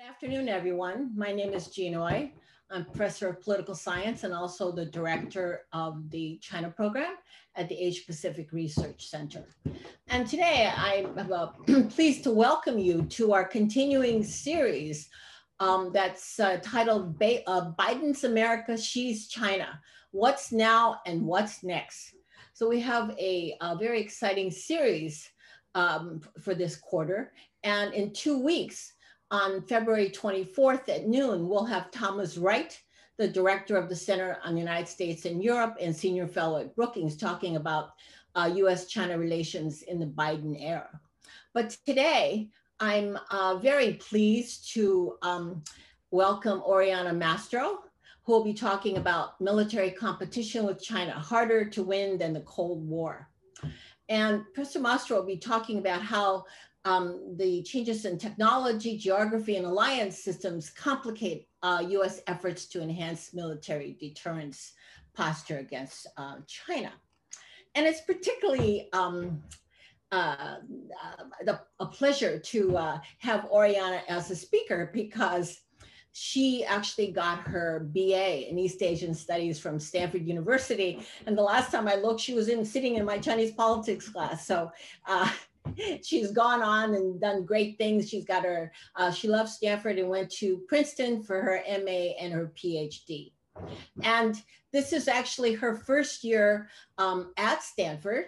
Afternoon, everyone. My name is Jean Oy. I'm professor of political science and also the director of the China program at the Asia Pacific Research Center. And today I'm pleased to welcome you to our continuing series that's titled Biden's America, Xi's China, What's Now and What's Next? So we have a very exciting series for this quarter. And in 2 weeks, on February 24th at noon, we'll have Thomas Wright, the director of the Center on the United States and Europe and senior fellow at Brookings, talking about US-China relations in the Biden era. But today, I'm very pleased to welcome Oriana Mastro, who will be talking about military competition with China, harder to win than the Cold War. And Professor Mastro will be talking about how the changes in technology, geography, and alliance systems complicate US efforts to enhance military deterrence posture against China. And it's particularly a pleasure to have Oriana as a speaker because she actually got her BA in East Asian Studies from Stanford University. And the last time I looked, she was sitting in my Chinese politics class. So she's gone on and done great things. She's got her, she left Stanford and went to Princeton for her MA and her PhD. And this is actually her first year at Stanford.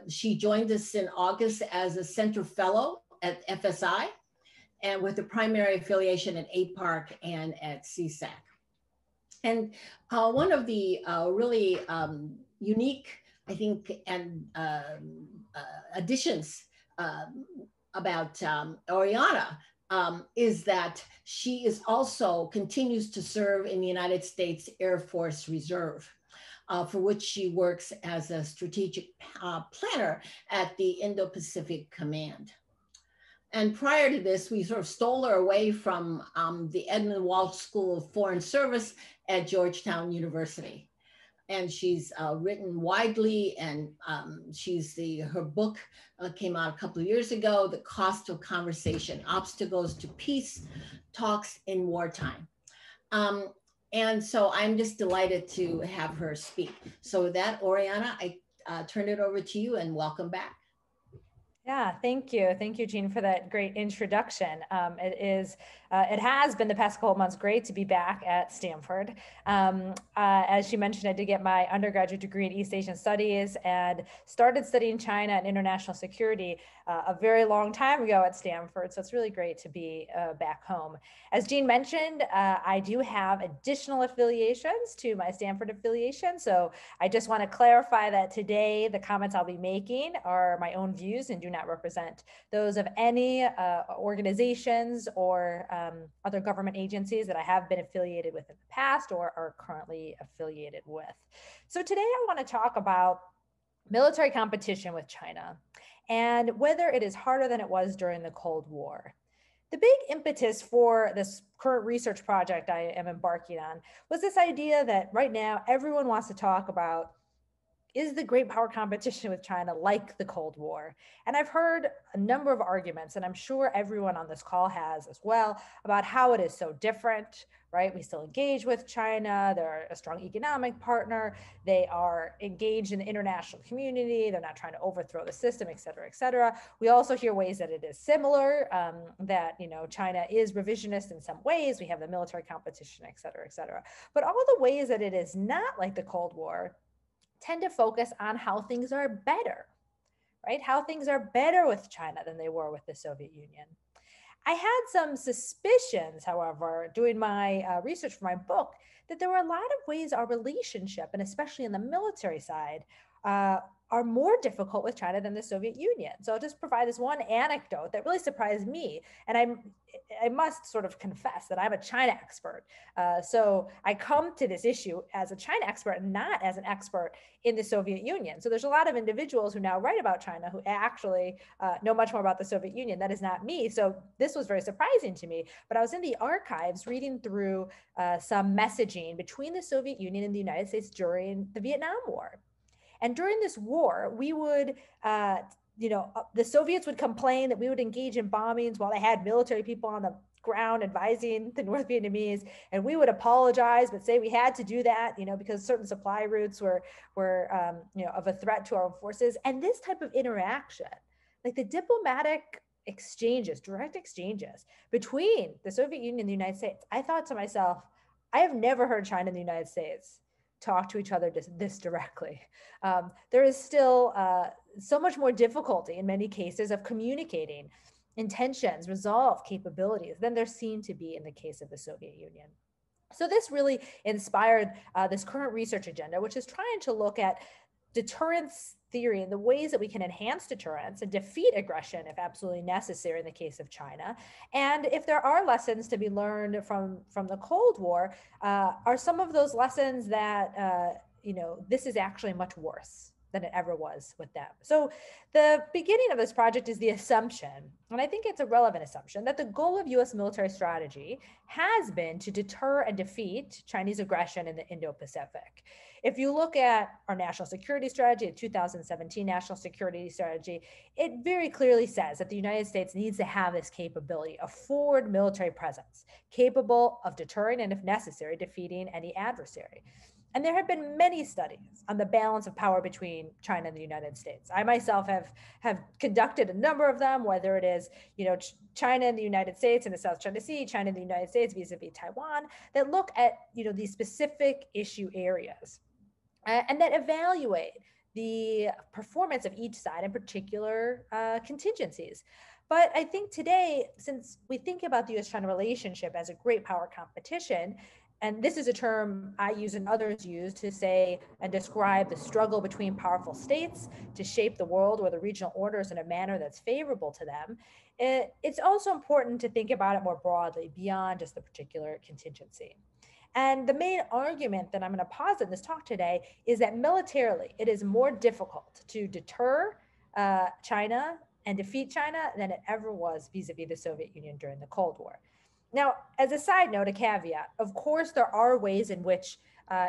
She joined us in August as a center fellow at FSI and with the primary affiliation at APARC and at CISAC. And one of the really unique, I think, and additions about Oriana is that she is also continues to serve in the United States Air Force Reserve, for which she works as a strategic planner at the Indo-Pacific Command. And prior to this, we sort of stole her away from the Edmund Walsh School of Foreign Service at Georgetown University. And she's written widely, and her book came out a couple of years ago, The Cost of Conversation, Obstacles to Peace Talks in Wartime. And so I'm just delighted to have her speak. So with that, Oriana, I turn it over to you and welcome back. Yeah, thank you. Thank you, Jean, for that great introduction. It has been the past couple of months great to be back at Stanford. As she mentioned, I did get my undergraduate degree in East Asian Studies and started studying China and international security a very long time ago at Stanford. So it's really great to be back home. As Jean mentioned, I do have additional affiliations to my Stanford affiliation. So I just want to clarify that today the comments I'll be making are my own views and do not represent those of any organizations or other government agencies that I have been affiliated with in the past or are currently affiliated with. So today I want to talk about military competition with China and whether it is harder than it was during the Cold War. The big impetus for this current research project I am embarking on was this idea that right now everyone wants to talk about, is the great power competition with China like the Cold War? And I've heard a number of arguments, and I'm sure everyone on this call has as well, about how it is so different, right? We still engage with China. They're a strong economic partner. They are engaged in the international community. They're not trying to overthrow the system, et cetera, et cetera. We also hear ways that it is similar, that, China is revisionist in some ways. We have the military competition, et cetera, et cetera. But all the ways that it is not like the Cold War tend to focus on how things are better, right? How things are better with China than they were with the Soviet Union. I had some suspicions, however, doing my research for my book, that there were a lot of ways our relationship, and especially in the military side, are more difficult with China than the Soviet Union. So I'll just provide this one anecdote that really surprised me. And I must sort of confess that I'm a China expert. So I come to this issue as a China expert and not as an expert in the Soviet Union. So there's a lot of individuals who now write about China who actually know much more about the Soviet Union. That is not me. So this was very surprising to me. But I was in the archives reading through some messaging between the Soviet Union and the United States during the Vietnam War. And during this war, we would, the Soviets would complain that we would engage in bombings while they had military people on the ground advising the North Vietnamese, and we would apologize, but say we had to do that, because certain supply routes were of a threat to our forces. And this type of interaction, like the diplomatic exchanges, direct exchanges between the Soviet Union and the United States, I thought to myself, I have never heard China and the United States talk to each other this directly. There is still so much more difficulty in many cases of communicating intentions, resolve capabilities than there seemed to be in the case of the Soviet Union. So this really inspired this current research agenda, which is trying to look at deterrence theory and the ways that we can enhance deterrence and defeat aggression if absolutely necessary in the case of China. And if there are lessons to be learned from the Cold War, are some of those lessons that, this is actually much worse than it ever was with them. So the beginning of this project is the assumption, and I think it's a relevant assumption, that the goal of US military strategy has been to deter and defeat Chinese aggression in the Indo-Pacific. If you look at our national security strategy, the 2017 national security strategy, it very clearly says that the United States needs to have this capability, a forward military presence, capable of deterring and, if necessary, defeating any adversary. And there have been many studies on the balance of power between China and the United States. I myself have conducted a number of them, whether it is, China and the United States in the South China Sea, China and the United States vis-a-vis Taiwan, that look at, these specific issue areas and that evaluate the performance of each side in particular contingencies. But I think today, since we think about the US-China relationship as a great power competition, and this is a term I use and others use to say and describe the struggle between powerful states to shape the world or the regional orders in a manner that's favorable to them, it's also important to think about it more broadly beyond just the particular contingency. And the main argument that I'm going to posit in this talk today is that militarily, it is more difficult to deter China and defeat China than it ever was vis-a-vis the Soviet Union during the Cold War. Now, as a side note, a caveat, of course, there are ways in which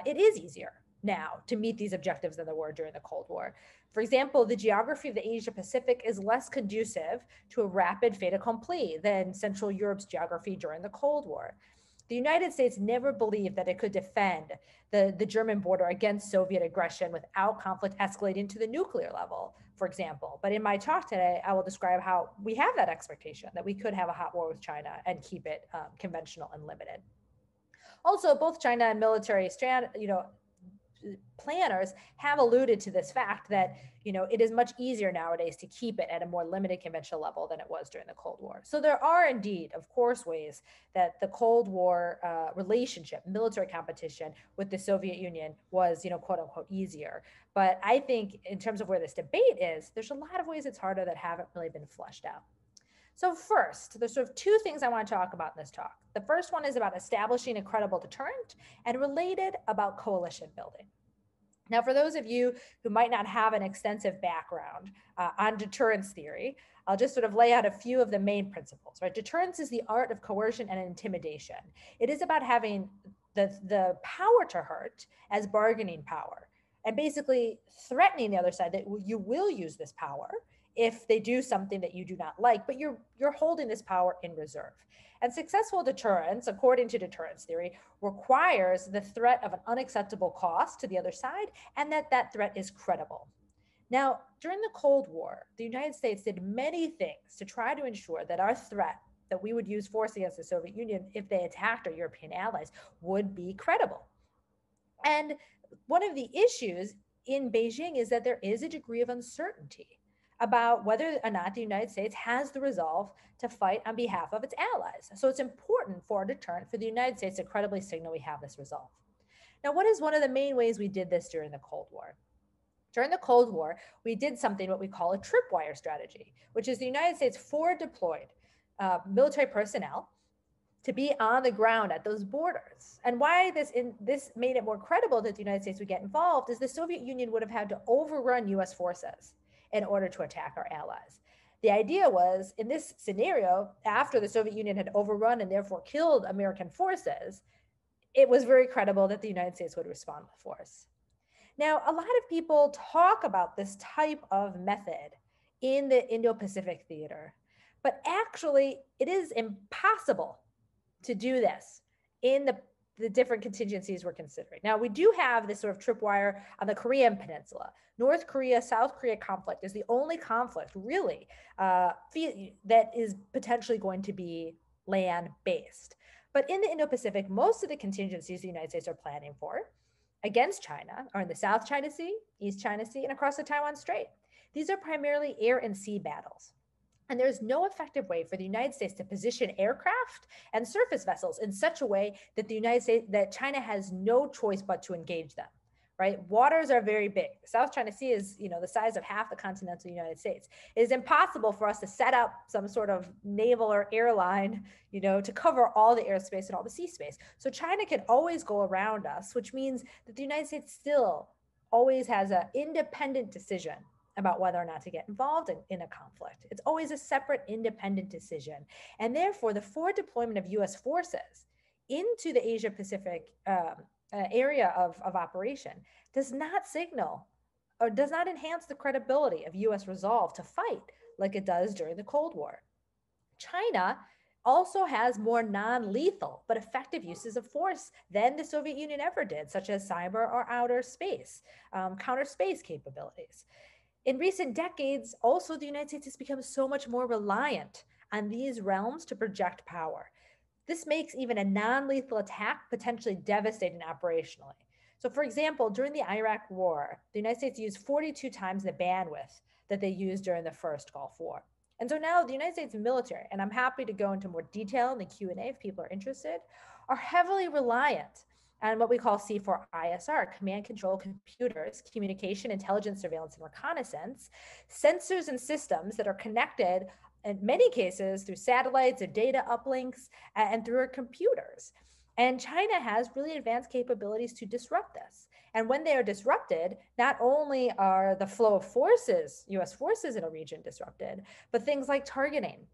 it is easier now to meet these objectives than there were during the Cold War. For example, the geography of the Asia Pacific is less conducive to a rapid fait accompli than Central Europe's geography during the Cold War. The United States never believed that it could defend the German border against Soviet aggression without conflict escalating to the nuclear level, for example. But in my talk today, I will describe how we have that expectation that we could have a hot war with China and keep it conventional and limited. Also, both China and military planners have alluded to this fact that it is much easier nowadays to keep it at a more limited conventional level than it was during the Cold War. So there are indeed, of course, ways that the Cold War relationship, military competition with the Soviet Union was, quote unquote, easier. But I think in terms of where this debate is, there's a lot of ways it's harder that haven't really been fleshed out. So first, there's sort of two things I want to talk about in this talk. The first one is about establishing a credible deterrent, and related about coalition building. Now, for those of you who might not have an extensive background on deterrence theory, I'll just sort of lay out a few of the main principles, right? Deterrence is the art of coercion and intimidation. It is about having the power to hurt as bargaining power, and basically threatening the other side that you will use this power if they do something that you do not like, but you're holding this power in reserve. And successful deterrence, according to deterrence theory, requires the threat of an unacceptable cost to the other side, and that threat is credible. Now, during the Cold War, the United States did many things to try to ensure that our threat that we would use force against the Soviet Union if they attacked our European allies would be credible. And one of the issues in Beijing is that there is a degree of uncertainty about whether or not the United States has the resolve to fight on behalf of its allies. So it's important for a deterrent for the United States to credibly signal we have this resolve. Now, what is one of the main ways we did this during the Cold War? During the Cold War, we did something what we call a tripwire strategy, which is the United States forward deployed military personnel to be on the ground at those borders. And why this made it more credible that the United States would get involved is the Soviet Union would have had to overrun US forces in order to attack our allies. The idea was, in this scenario, after the Soviet Union had overrun and therefore killed American forces, it was very credible that the United States would respond with force. Now, a lot of people talk about this type of method in the Indo-Pacific theater, but actually it is impossible to do this in the different contingencies we're considering. Now, we do have this sort of tripwire on the Korean Peninsula. North Korea, South Korea conflict is the only conflict really that is potentially going to be land-based. But in the Indo-Pacific, most of the contingencies the United States are planning for against China are in the South China Sea, East China Sea, and across the Taiwan Strait. These are primarily air and sea battles. And there's no effective way for the United States to position aircraft and surface vessels in such a way that China has no choice but to engage them, right? Waters are very big. The South China Sea is, the size of half the continental United States. It is impossible for us to set up some sort of naval or airline, to cover all the airspace and all the sea space. So China can always go around us, which means that the United States still always has an independent decision about whether or not to get involved in a conflict. It's always a separate independent decision. And therefore, the forward deployment of US forces into the Asia Pacific area of operation does not signal or does not enhance the credibility of US resolve to fight like it does during the Cold War. China also has more non-lethal but effective uses of force than the Soviet Union ever did, such as cyber or outer space, counter space capabilities. In recent decades, also, the United States has become so much more reliant on these realms to project power. This makes even a non-lethal attack potentially devastating operationally. So, for example, during the Iraq War, the United States used 42 times the bandwidth that they used during the first Gulf War. And so now the United States military, and I'm happy to go into more detail in the Q&A if people are interested, are heavily reliant and what we call C4ISR, command control computers, communication, intelligence, surveillance, and reconnaissance, sensors and systems that are connected in many cases through satellites or data uplinks and through our computers. And China has really advanced capabilities to disrupt this. And when they are disrupted, not only are the flow of forces, US forces in a region disrupted, but things like targeting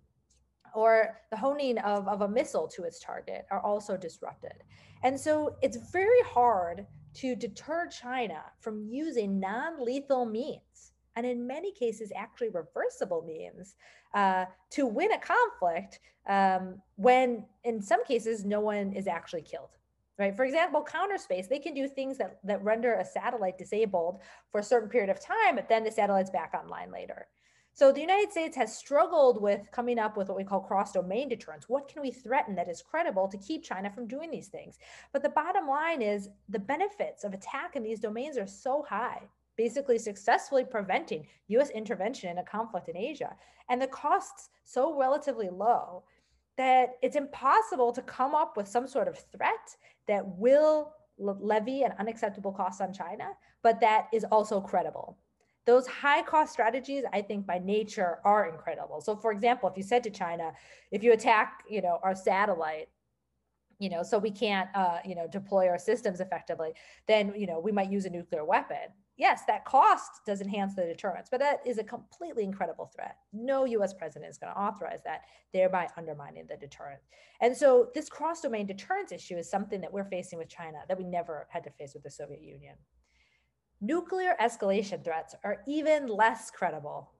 or the honing of a missile to its target are also disrupted. And so it's very hard to deter China from using non-lethal means, and in many cases, actually reversible means, to win a conflict when in some cases, no one is actually killed. Right. For example, counter space, they can do things that render a satellite disabled for a certain period of time, but then the satellite's back online later. So the United States has struggled with coming up with what we call cross-domain deterrence. What can we threaten that is credible to keep China from doing these things? But the bottom line is the benefits of attack in these domains are so high, basically successfully preventing US intervention in a conflict in Asia, and the costs so relatively low that it's impossible to come up with some sort of threat that will levy an unacceptable cost on China, but that is also credible. Those high cost strategies, I think by nature are incredible. So for example, if you said to China, if you attack, our satellite, so we can't, deploy our systems effectively, then, we might use a nuclear weapon. Yes, that cost does enhance the deterrence, but that is a completely incredible threat. No US president is going to authorize that, thereby undermining the deterrent. And so this cross-domain deterrence issue is something that we're facing with China that we never had to face with the Soviet Union. Nuclear escalation threats are even less credible.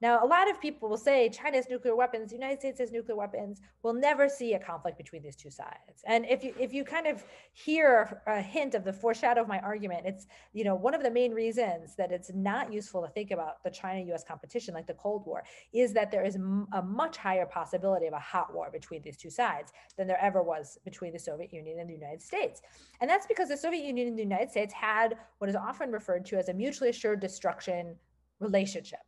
Now, a lot of people will say China has nuclear weapons, the United States has nuclear weapons. We'll never see a conflict between these two sides. And if you kind of hear a hint of the foreshadow of my argument, it's, one of the main reasons that it's not useful to think about the China-US competition like the Cold War is that there is a much higher possibility of a hot war between these two sides than there ever was between the Soviet Union and the United States. And that's because the Soviet Union and the United States had what is often referred to as a mutually assured destruction relationship.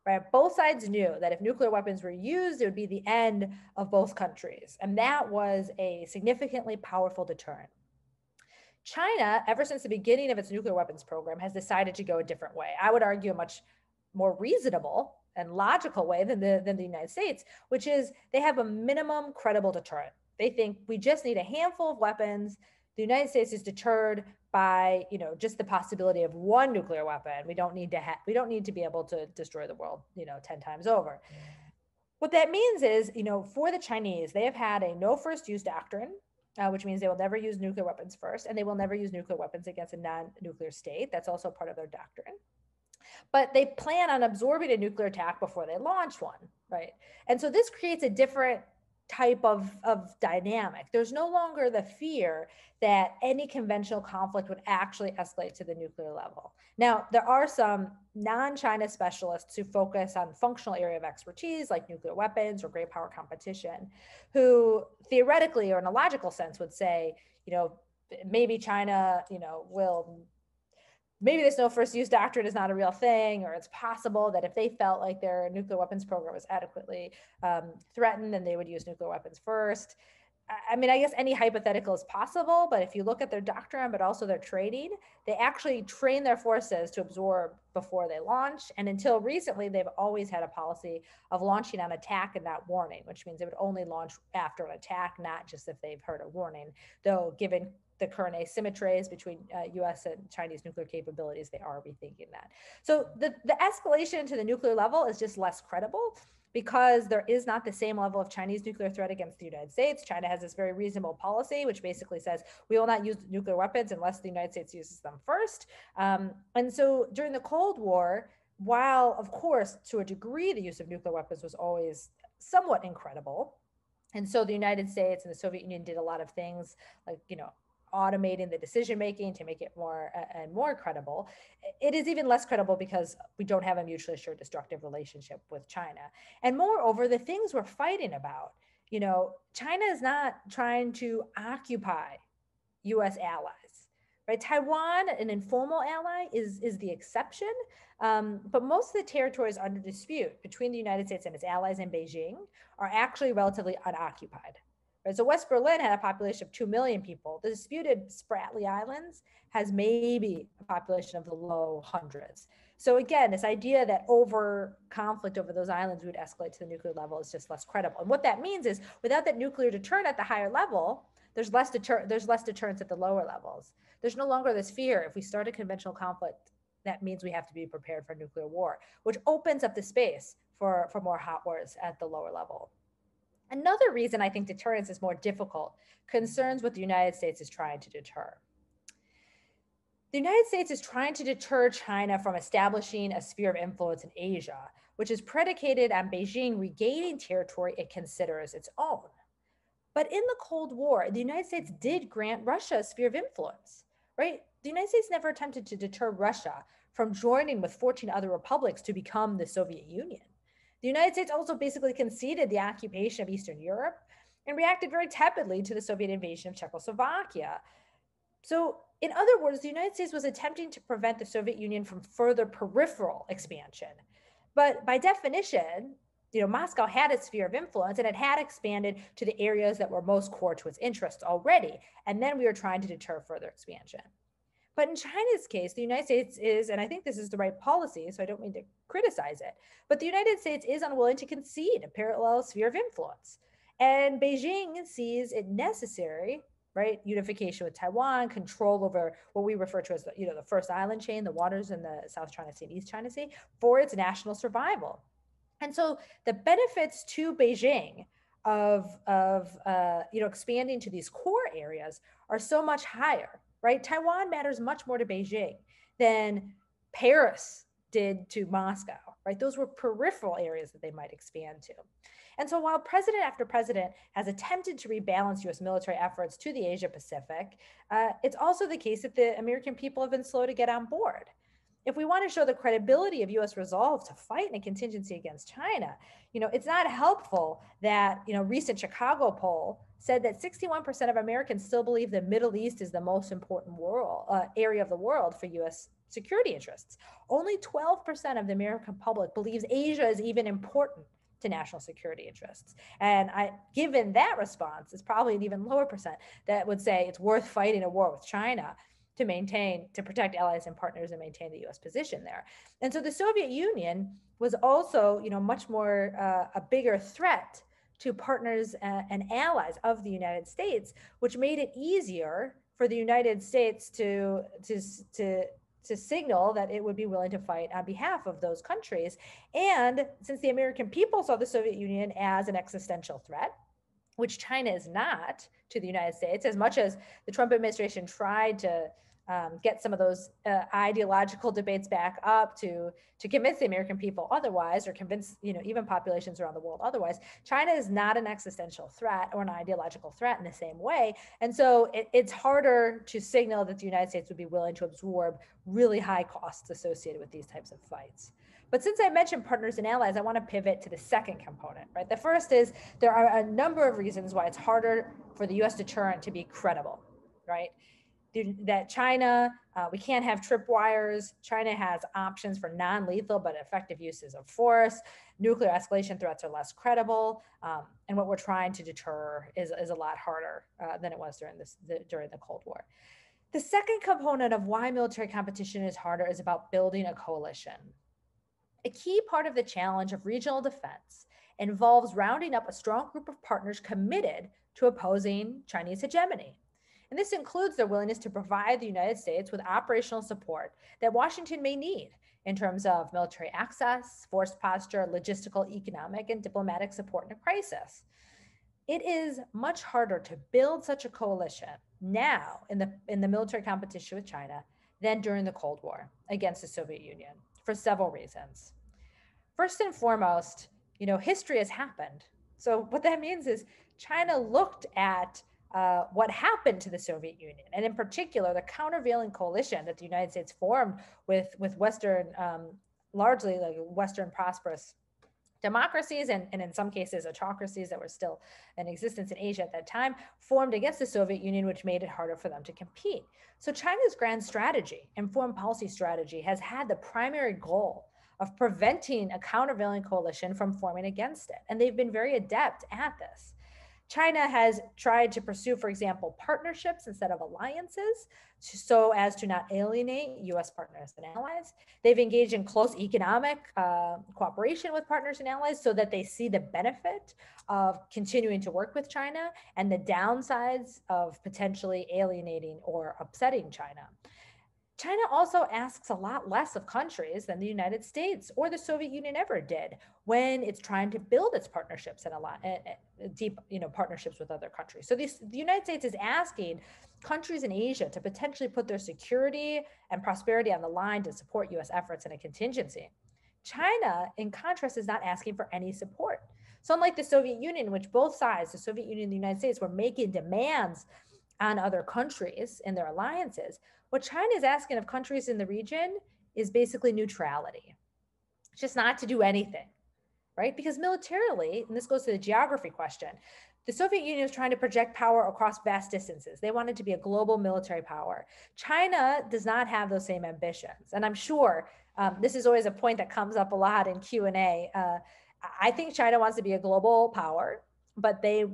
Right? Both sides knew that if nuclear weapons were used, it would be the end of both countries. And that was a significantly powerful deterrent. China, ever since the beginning of its nuclear weapons program, has decided to go a different way. I would argue a much more reasonable and logical way than the United States, which is they have a minimum credible deterrent. They think we just need a handful of weapons. The United States is deterred by, just the possibility of one nuclear weapon. We don't need to be able to destroy the world, 10 times over. What that means is, for the Chinese, they have had a no first use doctrine, which means they will never use nuclear weapons first, and they will never use nuclear weapons against a non-nuclear state. That's also part of their doctrine. But they plan on absorbing a nuclear attack before they launch one, right? And so this creates a different type of dynamic. There's no longer the fear that any conventional conflict would actually escalate to the nuclear level. Now, there are some non-China specialists who focus on functional area of expertise like nuclear weapons or great power competition, who theoretically or in a logical sense would say, maybe China, maybe this no first use doctrine is not a real thing, or it's possible that if they felt like their nuclear weapons program was adequately threatened, then they would use nuclear weapons first. I mean, I guess any hypothetical is possible, but if you look at their doctrine, but also their training, they actually train their forces to absorb before they launch. And until recently, they've always had a policy of launching on attack and not warning, which means they would only launch after an attack, not just if they've heard a warning. Though given the current asymmetries between US and Chinese nuclear capabilities, they are rethinking that. So the escalation to the nuclear level is just less credible, because there is not the same level of Chinese nuclear threat against the United States. China has this very reasonable policy, which basically says we will not use nuclear weapons unless the United States uses them first. And so during the Cold War, while of course, to a degree, the use of nuclear weapons was always somewhat incredible. And so the United States and the Soviet Union did a lot of things like, automating the decision-making to make it more and more credible. It is even less credible because we don't have a mutually assured destructive relationship with China. And moreover, the things we're fighting about, China is not trying to occupy US allies, right? Taiwan, an informal ally, is the exception. But most of the territories under dispute between the United States and its allies in Beijing are actually relatively unoccupied. Right, so West Berlin had a population of 2 million people. The disputed Spratly Islands has maybe a population of the low hundreds. So again, this idea that over conflict over those islands would escalate to the nuclear level is just less credible. And what that means is without that nuclear deterrent at the higher level, there's less deterrence at the lower levels. There's no longer this fear. If we start a conventional conflict, that means we have to be prepared for nuclear war, which opens up the space for more hot wars at the lower level. Another reason I think deterrence is more difficult concerns what the United States is trying to deter. The United States is trying to deter China from establishing a sphere of influence in Asia, which is predicated on Beijing regaining territory it considers its own. But in the Cold War, the United States did grant Russia a sphere of influence, right? The United States never attempted to deter Russia from joining with 14 other republics to become the Soviet Union. The United States also basically conceded the occupation of Eastern Europe and reacted very tepidly to the Soviet invasion of Czechoslovakia. So in other words, the United States was attempting to prevent the Soviet Union from further peripheral expansion. But by definition, Moscow had its sphere of influence and it had expanded to the areas that were most core to its interests already. And then we were trying to deter further expansion. But in China's case, the United States is, and I think this is the right policy, so I don't mean to criticize it, but the United States is unwilling to concede a parallel sphere of influence. And Beijing sees it necessary, right? Unification with Taiwan, control over what we refer to as the first island chain, the waters in the South China Sea and East China Sea, for its national survival. And so the benefits to Beijing of expanding to these core areas are so much higher. Right? Taiwan matters much more to Beijing than Paris did to Moscow, right? Those were peripheral areas that they might expand to. And so while president after president has attempted to rebalance US military efforts to the Asia Pacific, it's also the case that the American people have been slow to get on board. If we want to show the credibility of US resolve to fight in a contingency against China, it's not helpful that, recent Chicago poll said that 61% of Americans still believe the Middle East is the most important area of the world for US security interests. Only 12% of the American public believes Asia is even important to national security interests. And given that response, it's probably an even lower percent that would say it's worth fighting a war with China to protect allies and partners and maintain the US position there. And so the Soviet Union was also, much more a bigger threat to partners and allies of the United States, which made it easier for the United States to signal that it would be willing to fight on behalf of those countries. And since the American people saw the Soviet Union as an existential threat, which China is not to the United States, as much as the Trump administration tried to get some of those ideological debates back up to convince the American people otherwise, or convince, even populations around the world otherwise. China is not an existential threat or an ideological threat in the same way. And so it's harder to signal that the United States would be willing to absorb really high costs associated with these types of fights. But since I mentioned partners and allies, I want to pivot to the second component, right? The first is there are a number of reasons why it's harder for the US deterrent to be credible, right? That China, we can't have tripwires. China has options for non-lethal but effective uses of force. Nuclear escalation threats are less credible. And what we're trying to deter is a lot harder than it was during the Cold War. The second component of why military competition is harder is about building a coalition. A key part of the challenge of regional defense involves rounding up a strong group of partners committed to opposing Chinese hegemony. And this includes their willingness to provide the United States with operational support that Washington may need in terms of military access, force posture, logistical, economic, and diplomatic support in a crisis. It is much harder to build such a coalition now in the military competition with China than during the Cold War against the Soviet Union for several reasons. First and foremost, history has happened. So what that means is China looked at what happened to the Soviet Union, and in particular, the countervailing coalition that the United States formed with Western, largely like Western prosperous democracies, and in some cases autocracies that were still in existence in Asia at that time, formed against the Soviet Union, which made it harder for them to compete. So China's grand strategy and foreign policy strategy has had the primary goal of preventing a countervailing coalition from forming against it. And they've been very adept at this. China has tried to pursue, for example, partnerships instead of alliances, so as to not alienate US partners and allies. They've engaged in close economic cooperation with partners and allies so that they see the benefit of continuing to work with China and the downsides of potentially alienating or upsetting China. China also asks a lot less of countries than the United States or the Soviet Union ever did when it's trying to build its partnerships and a lot deep, partnerships with other countries. So the United States is asking countries in Asia to potentially put their security and prosperity on the line to support US efforts in a contingency. China, in contrast, is not asking for any support. So unlike the Soviet Union, which both sides, the Soviet Union and the United States, were making demands on other countries in their alliances, what China is asking of countries in the region is basically neutrality, just not to do anything, right? Because militarily, and this goes to the geography question, the Soviet Union was trying to project power across vast distances. They wanted to be a global military power. China does not have those same ambitions. And I'm sure this is always a point that comes up a lot in Q&A. I think China wants to be a global power, but they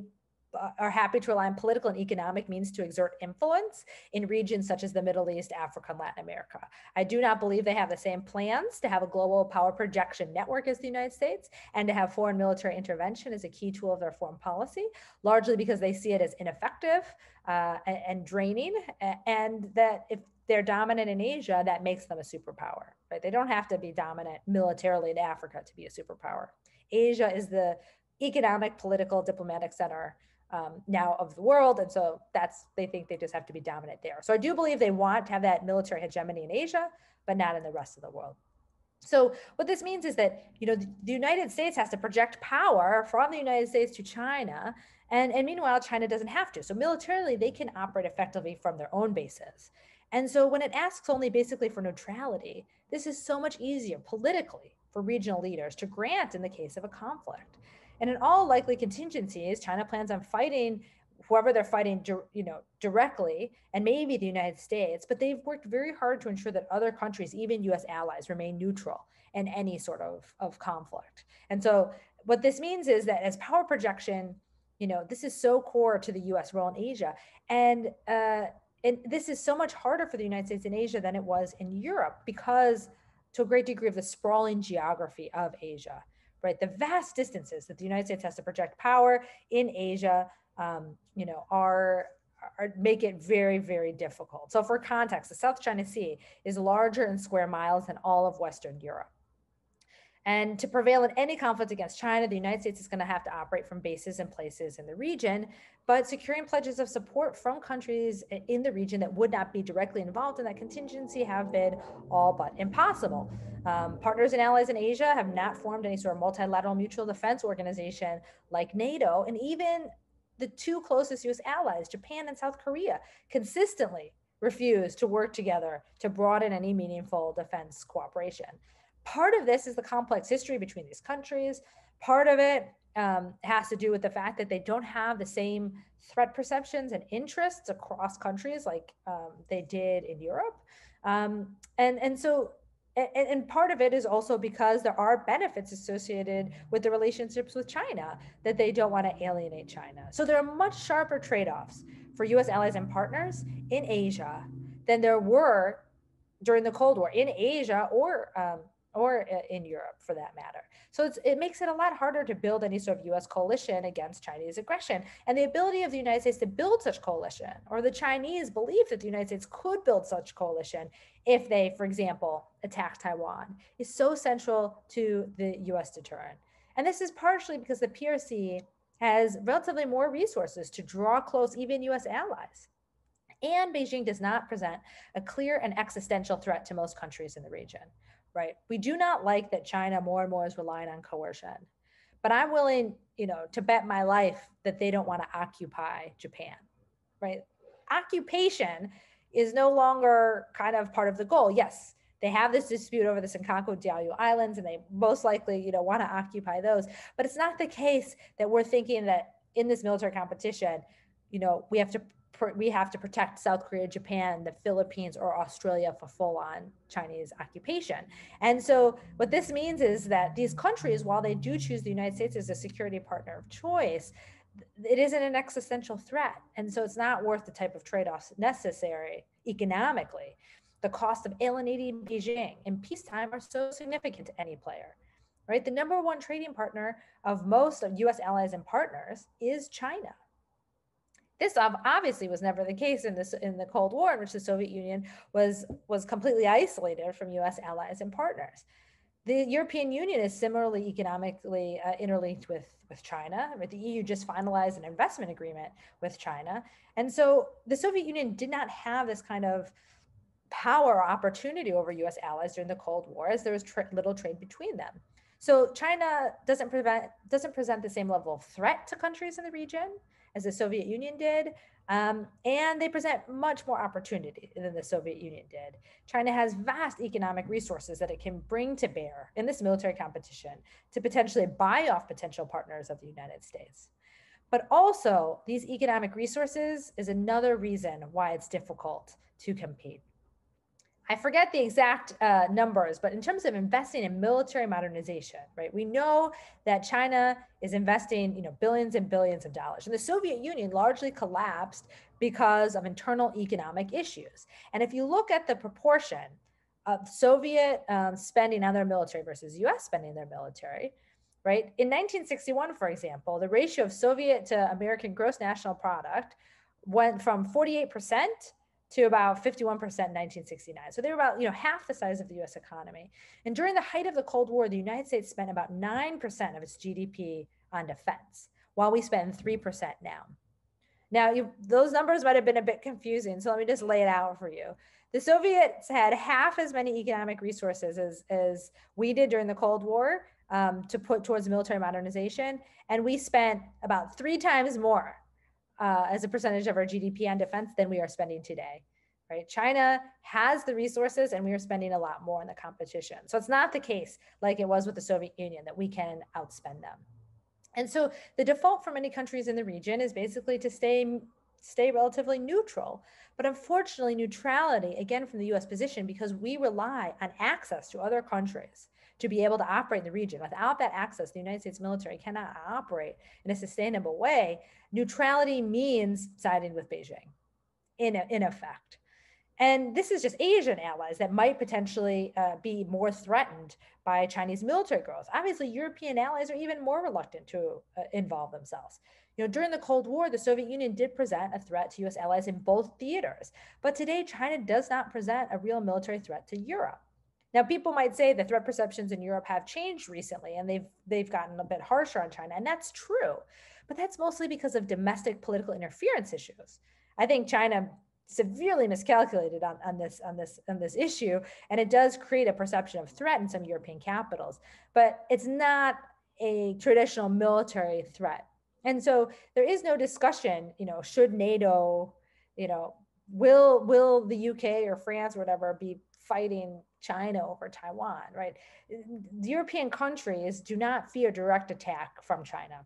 are happy to rely on political and economic means to exert influence in regions such as the Middle East, Africa, and Latin America. I do not believe they have the same plans to have a global power projection network as the United States and to have foreign military intervention as a key tool of their foreign policy, largely because they see it as ineffective and draining, and that if they're dominant in Asia, that makes them a superpower, right? They don't have to be dominant militarily in Africa to be a superpower. Asia is the economic, political, diplomatic center now of the world. And so they think they just have to be dominant there. So I do believe they want to have that military hegemony in Asia, but not in the rest of the world. So what this means is that, the United States has to project power from the United States to China. And meanwhile, China doesn't have to. So militarily, they can operate effectively from their own bases. And so when it asks only basically for neutrality, this is so much easier politically for regional leaders to grant in the case of a conflict. And in all likely contingencies, China plans on fighting whoever they're fighting, directly, and maybe the United States, but they've worked very hard to ensure that other countries, even US allies, remain neutral in any sort of conflict. And so what this means is that as power projection, this is so core to the US role in Asia. And this is so much harder for the United States in Asia than it was in Europe because to a great degree of the sprawling geography of Asia. Right, the vast distances that the United States has to project power in Asia, make it very, very difficult. So, for context, the South China Sea is larger in square miles than all of Western Europe. And to prevail in any conflict against China, the United States is going to have to operate from bases and places in the region, but securing pledges of support from countries in the region that would not be directly involved in that contingency have been all but impossible. Partners and allies in Asia have not formed any sort of multilateral mutual defense organization like NATO, and even the two closest US allies, Japan and South Korea, consistently refuse to work together to broaden any meaningful defense cooperation. Part of this is the complex history between these countries. Part of it has to do with the fact that they don't have the same threat perceptions and interests across countries like they did in Europe. And part of it is also because there are benefits associated with the relationships with China that they don't want to alienate China. So there are much sharper trade-offs for US allies and partners in Asia than there were during the Cold War in Asia or in Europe for that matter. So it makes it a lot harder to build any sort of US coalition against Chinese aggression. And the ability of the United States to build such coalition, or the Chinese belief that the United States could build such coalition if they, for example, attack Taiwan, is so central to the US deterrent. And this is partially because the PRC has relatively more resources to draw close even US allies. And Beijing does not present a clear and existential threat to most countries in the region, right? We do not like that China more and more is relying on coercion, but I'm willing, to bet my life that they don't want to occupy Japan, right? Occupation is no longer kind of part of the goal. Yes, they have this dispute over the Senkaku Diaoyu Islands, and they most likely, want to occupy those. But it's not the case that we're thinking that in this military competition, we have to protect South Korea, Japan, the Philippines, or Australia for full-on Chinese occupation. And so what this means is that these countries, while they do choose the United States as a security partner of choice, it isn't an existential threat. And so it's not worth the type of trade-offs necessary economically. The cost of alienating Beijing in peacetime are so significant to any player, right? The number one trading partner of most of US allies and partners is China. This obviously was never the case in the Cold War, in which the Soviet Union was completely isolated from US allies and partners. The European Union is similarly economically interlinked with China. The EU just finalized an investment agreement with China. And so the Soviet Union did not have this kind of power or opportunity over US allies during the Cold War, as there was little trade between them. So China doesn't present the same level of threat to countries in the region as the Soviet Union did, and they present much more opportunity than the Soviet Union did. China has vast economic resources that it can bring to bear in this military competition to potentially buy off potential partners of the United States. But also, these economic resources is another reason why it's difficult to compete. I forget the exact numbers, but in terms of investing in military modernization, right? We know that China is investing, billions and billions of dollars. And the Soviet Union largely collapsed because of internal economic issues. And if you look at the proportion of Soviet spending on their military versus US spending on their military, right? In 1961, for example, the ratio of Soviet to American gross national product went from 48% to about 51% in 1969. So they were about half the size of the US economy. And during the height of the Cold War, the United States spent about 9% of its GDP on defense, while we spend 3% now. Now, those numbers might have been a bit confusing, so let me just lay it out for you. The Soviets had half as many economic resources as we did during the Cold War to put towards military modernization, and we spent about 3 times more as a percentage of our GDP on defense than we are spending today, right? China has the resources and we are spending a lot more in the competition. So it's not the case like it was with the Soviet Union that we can outspend them. And so the default for many countries in the region is basically to stay relatively neutral. But unfortunately, neutrality, again, from the US position, because we rely on access to other countries to be able to operate in the region. Without that access, the United States military cannot operate in a sustainable way. Neutrality means siding with Beijing, in effect. And this is just Asian allies that might potentially be more threatened by Chinese military growth. Obviously, European allies are even more reluctant to involve themselves. During the Cold War, the Soviet Union did present a threat to US allies in both theaters. But today, China does not present a real military threat to Europe. Now, people might say the threat perceptions in Europe have changed recently and they've gotten a bit harsher on China, and that's true. But that's mostly because of domestic political interference issues. I think China severely miscalculated on this issue, and it does create a perception of threat in some European capitals, but it's not a traditional military threat. And so there is no discussion, should NATO, will the UK or France or whatever be fighting China over Taiwan, right? The European countries do not fear direct attack from China.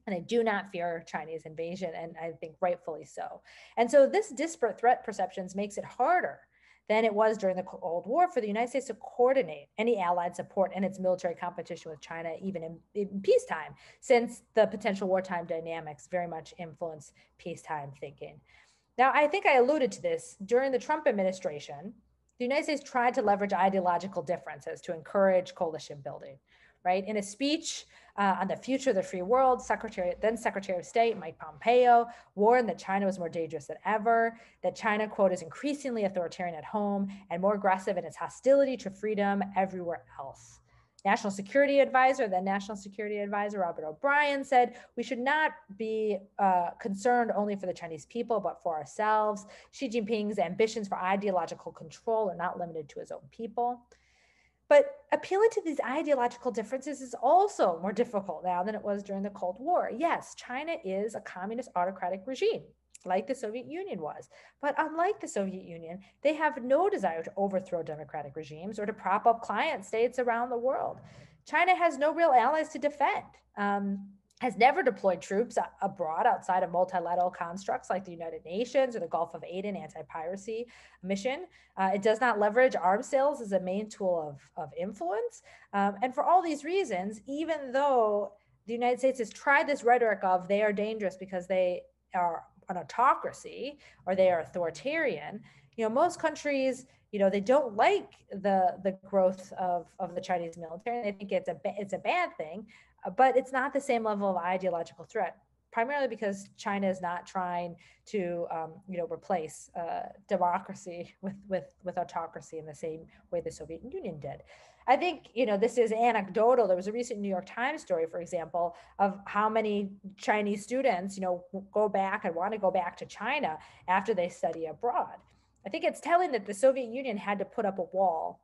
And they do not fear Chinese invasion, and I think rightfully so. And so this disparate threat perceptions makes it harder than it was during the Cold War for the United States to coordinate any allied support and its military competition with China, even in peacetime, since the potential wartime dynamics very much influence peacetime thinking. Now, I think I alluded to this during the Trump administration. The United States tried to leverage ideological differences to encourage coalition building, right? In a speech on the future of the free world, then Secretary of State Mike Pompeo warned that China was more dangerous than ever, that China, quote, is increasingly authoritarian at home and more aggressive in its hostility to freedom everywhere else. National Security Advisor Robert O'Brien said, we should not be concerned only for the Chinese people, but for ourselves. Xi Jinping's ambitions for ideological control are not limited to his own people. But appealing to these ideological differences is also more difficult now than it was during the Cold War. Yes, China is a communist autocratic regime, like the Soviet Union was. But unlike the Soviet Union, they have no desire to overthrow democratic regimes or to prop up client states around the world. China has no real allies to defend, has never deployed troops abroad outside of multilateral constructs like the United Nations or the Gulf of Aden anti-piracy mission. It does not leverage arms sales as a main tool of influence. And for all these reasons, even though the United States has tried this rhetoric of they are dangerous because they are an autocracy or they are authoritarian, most countries, they don't like the growth of the Chinese military. They think it's a bad thing, but it's not the same level of ideological threat, primarily because China is not trying to replace democracy with autocracy in the same way the Soviet Union did. I think, this is anecdotal. There was a recent New York Times story, for example, of how many Chinese students, go back and want to go back to China after they study abroad. I think it's telling that the Soviet Union had to put up a wall,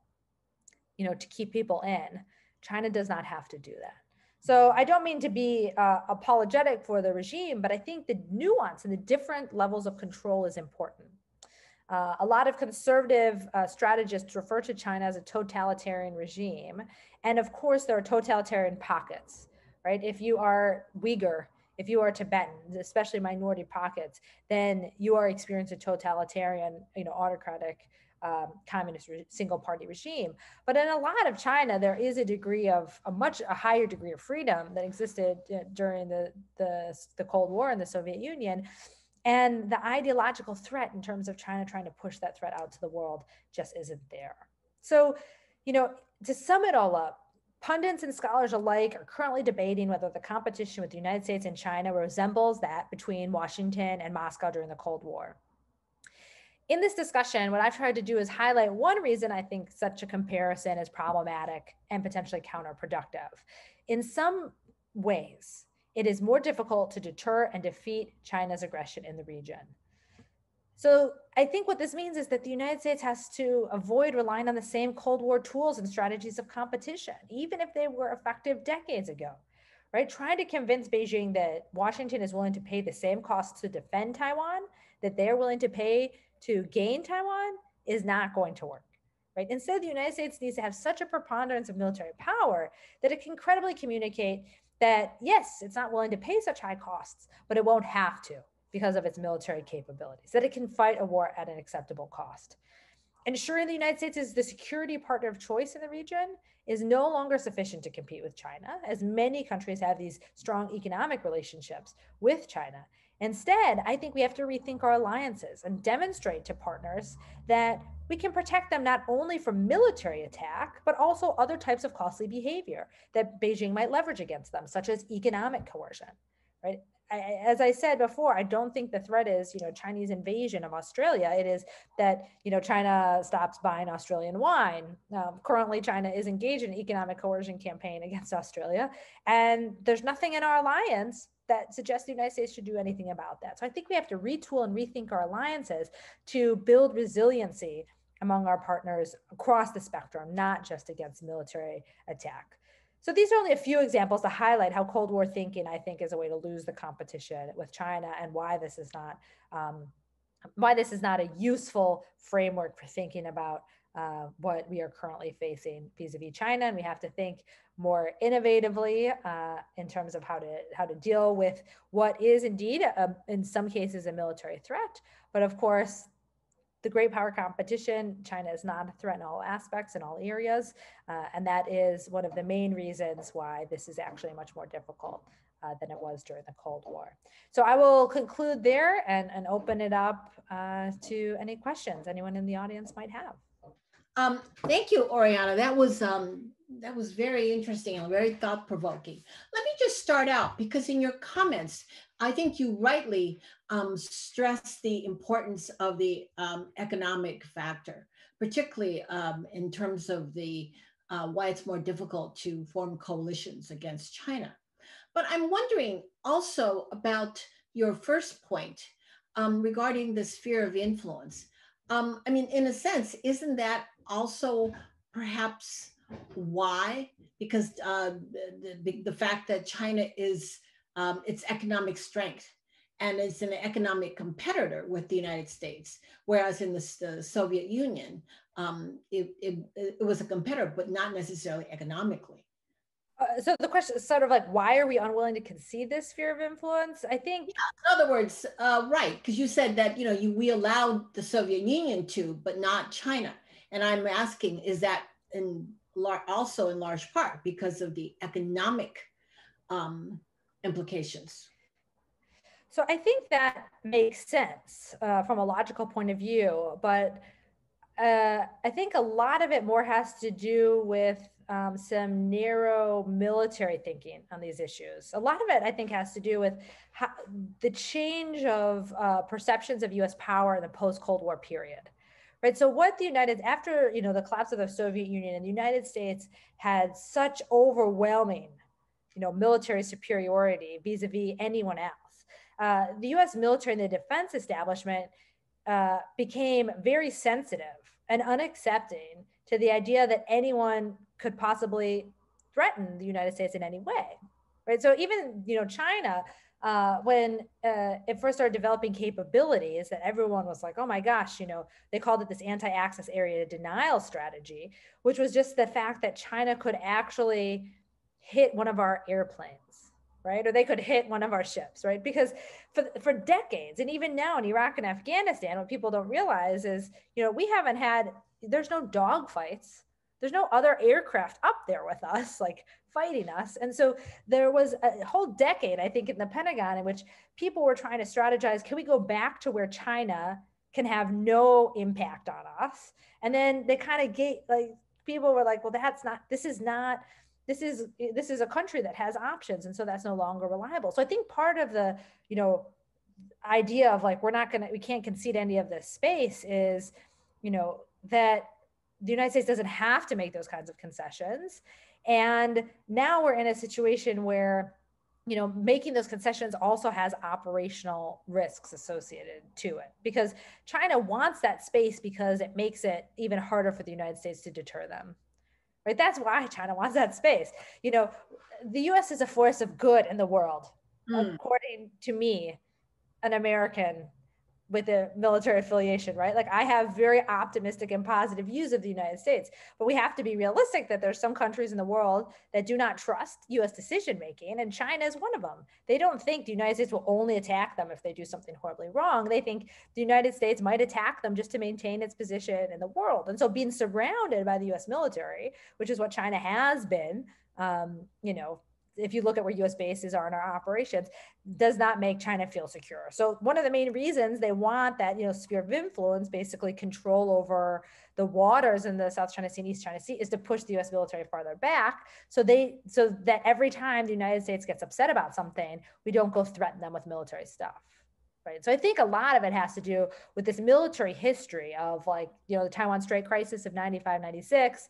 to keep people in. China does not have to do that. So I don't mean to be apologetic for the regime, but I think the nuance and the different levels of control is important. A lot of conservative strategists refer to China as a totalitarian regime. And of course, there are totalitarian pockets, right? If you are Uyghur, if you are Tibetan, especially minority pockets, then you are experiencing a totalitarian, autocratic, communist single-party regime. But in a lot of China, there is a degree of a higher degree of freedom that existed during the Cold War in the Soviet Union. And the ideological threat in terms of China trying to push that threat out to the world just isn't there. So, to sum it all up, pundits and scholars alike are currently debating whether the competition with the United States and China resembles that between Washington and Moscow during the Cold War. In this discussion, what I've tried to do is highlight one reason I think such a comparison is problematic and potentially counterproductive. In some ways, it is more difficult to deter and defeat China's aggression in the region. So I think what this means is that the United States has to avoid relying on the same Cold War tools and strategies of competition, even if they were effective decades ago, right? Trying to convince Beijing that Washington is willing to pay the same costs to defend Taiwan that they're willing to pay to gain Taiwan is not going to work, right? Instead, the United States needs to have such a preponderance of military power that it can credibly communicate that, yes, it's not willing to pay such high costs, but it won't have to because of its military capabilities, that it can fight a war at an acceptable cost. Ensuring the United States is the security partner of choice in the region is no longer sufficient to compete with China, as many countries have these strong economic relationships with China. Instead, I think we have to rethink our alliances and demonstrate to partners that we can protect them not only from military attack, but also other types of costly behavior that Beijing might leverage against them, such as economic coercion, right? as I said before, I don't think the threat is, Chinese invasion of Australia. It is that, China stops buying Australian wine. Currently, China is engaged in an economic coercion campaign against Australia. And there's nothing in our alliance that suggests the United States should do anything about that. So I think we have to retool and rethink our alliances to build resiliency among our partners across the spectrum, not just against military attack. So these are only a few examples to highlight how Cold War thinking, I think, is a way to lose the competition with China, and why this is not a useful framework for thinking about what we are currently facing vis-a-vis China. And we have to think more innovatively in terms of how to deal with what is indeed, in some cases, a military threat. But of course, the great power competition, China is not a threat in all aspects, in all areas. And that is one of the main reasons why this is actually much more difficult than it was during the Cold War. So I will conclude there and open it up to any questions anyone in the audience might have. Thank you, Oriana. That was very interesting and very thought-provoking. Let me just start out, because in your comments, I think you rightly stress the importance of the economic factor, particularly in terms of the why it's more difficult to form coalitions against China. But I'm wondering also about your first point regarding the sphere of influence. I mean, in a sense, isn't that also perhaps why? Because the fact that China is its economic strength and is an economic competitor with the United States, whereas in the Soviet Union, it was a competitor, but not necessarily economically. So the question is sort of like, why are we unwilling to concede this sphere of influence? I think. Yeah, in other words, right, because you said that we allowed the Soviet Union to, but not China. And I'm asking, is that also in large part because of the economic implications? So I think that makes sense from a logical point of view, but I think a lot of it more has to do with some narrow military thinking on these issues. A lot of it, I think, has to do with the change of perceptions of U.S. power in the post-Cold War period. Right. So what after the collapse of the Soviet Union, and the United States had such overwhelming, military superiority vis-a-vis anyone else. The U.S. military and the defense establishment became very sensitive and unaccepting to the idea that anyone could possibly threaten the United States in any way, right? So even, China, when it first started developing capabilities, that everyone was like, oh my gosh, they called it this anti-access area denial strategy, which was just the fact that China could actually hit one of our airplanes, right? Or they could hit one of our ships, right? Because for decades, and even now in Iraq and Afghanistan, what people don't realize is, there's no dogfights. There's no other aircraft up there with us, like fighting us. And so there was a whole decade, I think, in the Pentagon in which people were trying to strategize, can we go back to where China can have no impact on us? And then they kind of people were like, well, this is a country that has options. And so that's no longer reliable. So I think part of the, idea of like, we can't concede any of this space is, that the United States doesn't have to make those kinds of concessions. And now we're in a situation where, making those concessions also has operational risks associated to it, because China wants that space because it makes it even harder for the United States to deter them. Right? That's why China wants that space. The US is a force of good in the world, according to me, an American with a military affiliation, right? Like, I have very optimistic and positive views of the United States, but we have to be realistic that there's some countries in the world that do not trust US decision-making, and China is one of them. They don't think the United States will only attack them if they do something horribly wrong. They think the United States might attack them just to maintain its position in the world. And so being surrounded by the US military, which is what China has been, if you look at where US bases are in our operations, does not make China feel secure. So one of the main reasons they want that, sphere of influence, basically control over the waters in the South China Sea and East China Sea, is to push the US military farther back. So that every time the United States gets upset about something, we don't go threaten them with military stuff. Right. So I think a lot of it has to do with this military history of the Taiwan Strait crisis of 95, 96.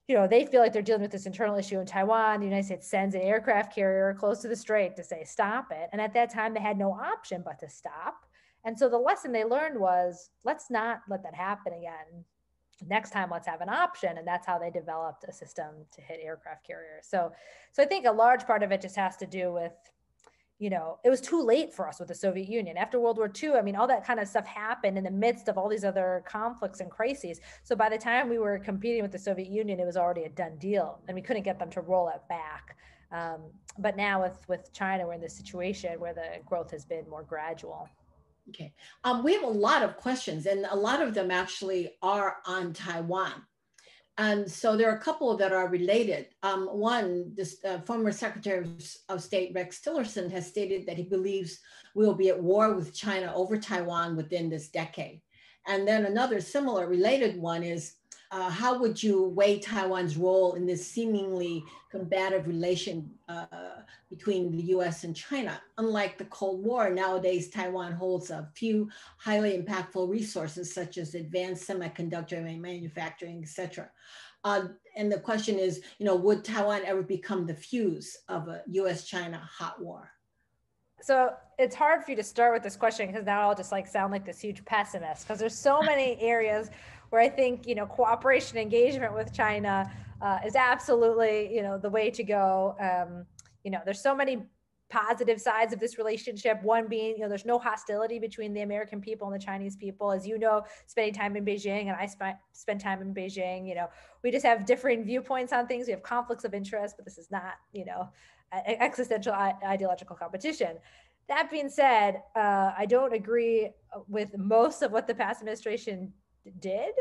They feel like they're dealing with this internal issue in Taiwan. The United States sends an aircraft carrier close to the strait to say, stop it. And at that time, they had no option but to stop. And so the lesson they learned was, let's not let that happen again. Next time, let's have an option. And that's how they developed a system to hit aircraft carriers. So I think a large part of it just has to do with, it was too late for us with the Soviet Union. After World War II, all that kind of stuff happened in the midst of all these other conflicts and crises. So by the time we were competing with the Soviet Union, it was already a done deal, and we couldn't get them to roll it back. But now with China, we're in this situation where the growth has been more gradual. Okay. We have a lot of questions, and a lot of them actually are on Taiwan. And so there are a couple that are related. One, this former Secretary of State Rex Tillerson has stated that he believes we will be at war with China over Taiwan within this decade. And then another similar related one is, how would you weigh Taiwan's role in this seemingly combative relation between the US and China? Unlike the Cold War, nowadays Taiwan holds a few highly impactful resources such as advanced semiconductor manufacturing, et cetera. And the question is, would Taiwan ever become the fuse of a US-China hot war? So it's hard for you to start with this question because now I'll just sound like this huge pessimist, because there's so many areas where I think, cooperation, engagement with China is absolutely, the way to go. There's so many positive sides of this relationship. One being, there's no hostility between the American people and the Chinese people. As spending time in Beijing, and I spent time in Beijing, we just have differing viewpoints on things. We have conflicts of interest, but this is not, existential ideological competition. That being said, I don't agree with most of what the past administration did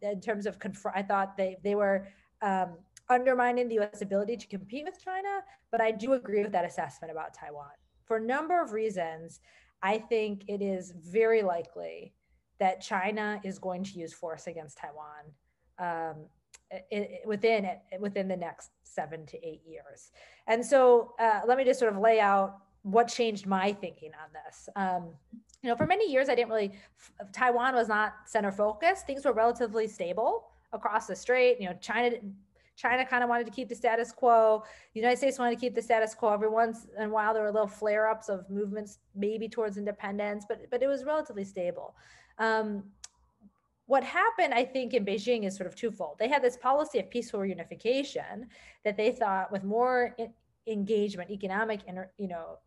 in terms of I thought they were undermining the U.S. ability to compete with China, but I do agree with that assessment about Taiwan. For a number of reasons, I think it is very likely that China is going to use force against Taiwan within the next 7 to 8 years. And so let me just sort of lay out what changed my thinking on this. For many years, Taiwan was not center focused. Things were relatively stable across the strait. China kind of wanted to keep the status quo. The United States wanted to keep the status quo. Every once in a while, there were little flare-ups of movements maybe towards independence, but it was relatively stable. What happened, I think, in Beijing is sort of twofold. They had this policy of peaceful reunification that they thought with more engagement, economic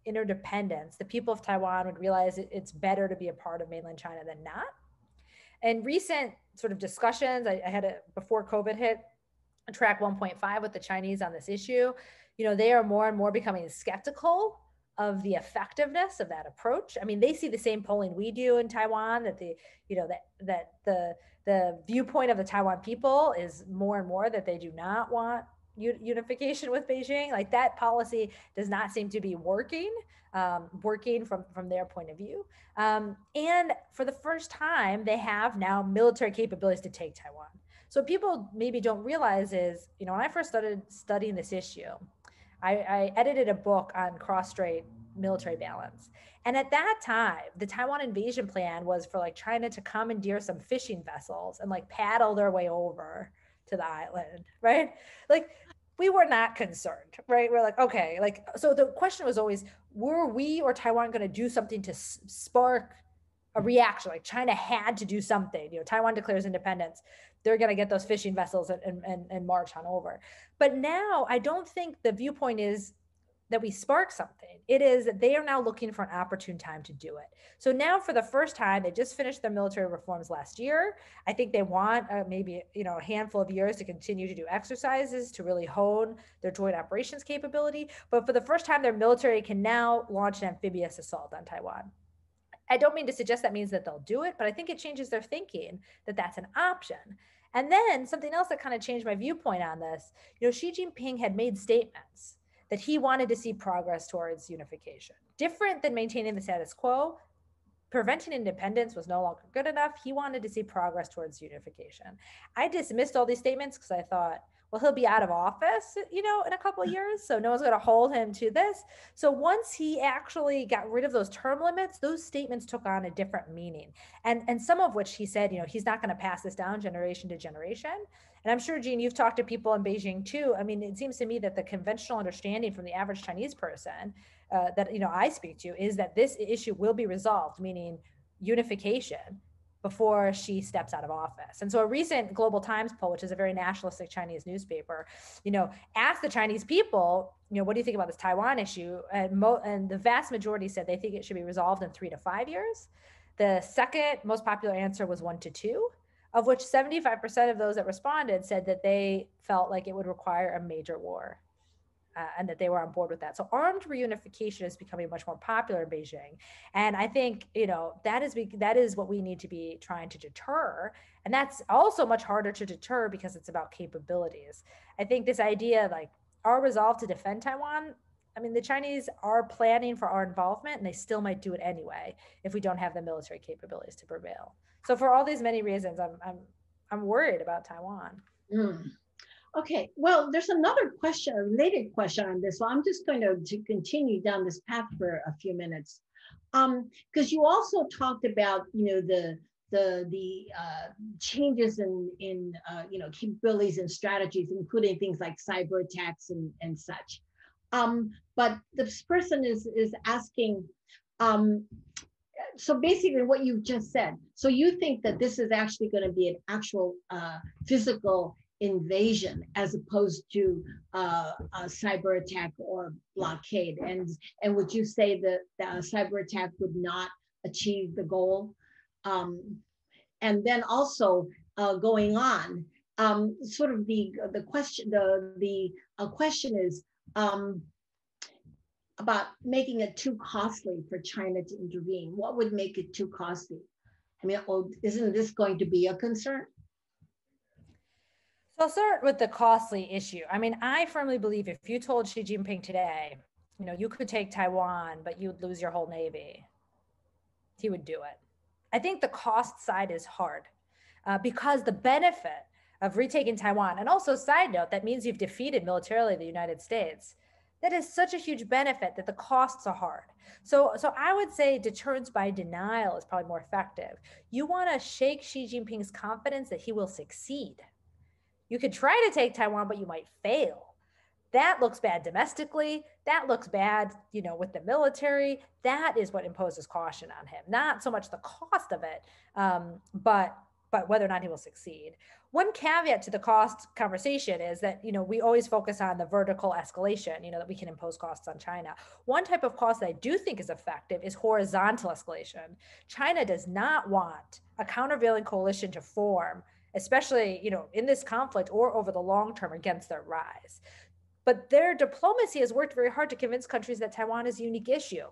interdependence, the people of Taiwan would realize it's better to be a part of mainland China than not. And recent sort of discussions, I had before COVID hit, track 1.5 with the Chinese on this issue. They are more and more becoming skeptical of the effectiveness of that approach. They see the same polling we do in Taiwan, that the viewpoint of the Taiwan people is more and more that they do not want unification with Beijing. That policy does not seem to be working from their point of view. And for the first time, they have now military capabilities to take Taiwan. So what people maybe don't realize is, when I first started studying this issue, I edited a book on cross-strait military balance. And at that time, the Taiwan invasion plan was for China to commandeer some fishing vessels and paddle their way over to the island, right? We were not concerned, right? We're okay. So the question was always, were we or Taiwan going to do something to spark a reaction? China had to do something. Taiwan declares independence. They're going to get those fishing vessels and march on over. But now I don't think the viewpoint is that we spark something. It is that they are now looking for an opportune time to do it. So now for the first time, they just finished their military reforms last year. I think they want maybe a handful of years to continue to do exercises to really hone their joint operations capability. But for the first time, their military can now launch an amphibious assault on Taiwan. I don't mean to suggest that means that they'll do it, but I think it changes their thinking that that's an option. And then something else that kind of changed my viewpoint on this, Xi Jinping had made statements that he wanted to see progress towards unification. Different than maintaining the status quo, preventing independence was no longer good enough. He wanted to see progress towards unification. I dismissed all these statements because I thought, well, he'll be out of office, in a couple of years, so no one's going to hold him to this. So once he actually got rid of those term limits, those statements took on a different meaning. And some of which he said, he's not going to pass this down generation to generation. And I'm sure, Jean, you've talked to people in Beijing too. I mean, it seems to me that the conventional understanding from the average Chinese person that I speak to is that this issue will be resolved, meaning unification, before she steps out of office. And so a recent Global Times poll, which is a very nationalistic Chinese newspaper, asked the Chinese people, what do you think about this Taiwan issue? And the vast majority said they think it should be resolved in 3 to 5 years. The second most popular answer was 1 to 2, of which 75% of those that responded said that they felt like it would require a major war. And that they were on board with that. So armed reunification is becoming much more popular in Beijing. And I think, that is what we need to be trying to deter. And that's also much harder to deter because it's about capabilities. I think this idea, like our resolve to defend Taiwan, I mean, the Chinese are planning for our involvement and they still might do it anyway if we don't have the military capabilities to prevail. So for all these many reasons, I'm worried about Taiwan. Okay, well, there's another question, a related question on this. So I'm just going to continue down this path for a few minutes, because you also talked about, the changes in capabilities and strategies, including things like cyber attacks and such. But this person is asking, so basically what you just said. So you think that this is actually going to be an actual physical invasion as opposed to a cyber attack or blockade, and would you say that the cyber attack would not achieve the goal? And then also going on, sort of the question, the question is about making it too costly for China to intervene. What would make it too costly? I mean, isn't this going to be a concern? So I'll start with the costly issue. I mean, I firmly believe if you told Xi Jinping today, you could take Taiwan, but you'd lose your whole Navy, he would do it. I think the cost side is hard because the benefit of retaking Taiwan, and also side note, that means you've defeated militarily the United States. That is such a huge benefit that the costs are hard. So I would say deterrence by denial is probably more effective. You want to shake Xi Jinping's confidence that he will succeed. You could try to take Taiwan, but you might fail. That looks bad domestically. That looks bad, with the military. That is what imposes caution on him. Not so much the cost of it, but whether or not he will succeed. One caveat to the cost conversation is that, we always focus on the vertical escalation, that we can impose costs on China. One type of cost that I do think is effective is horizontal escalation. China does not want a countervailing coalition to form, especially, in this conflict or over the long term against their rise. But their diplomacy has worked very hard to convince countries that Taiwan is a unique issue,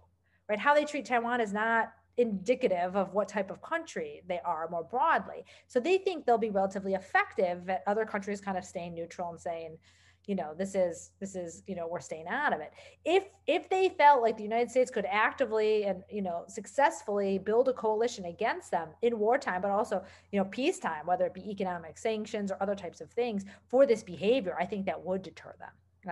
right? How they treat Taiwan is not indicative of what type of country they are more broadly. So they think they'll be relatively effective at other countries kind of staying neutral and saying, this is, we're staying out of it. If they felt like the United States could actively and, successfully build a coalition against them in wartime, but also, peacetime, whether it be economic sanctions or other types of things for this behavior, I think that would deter them.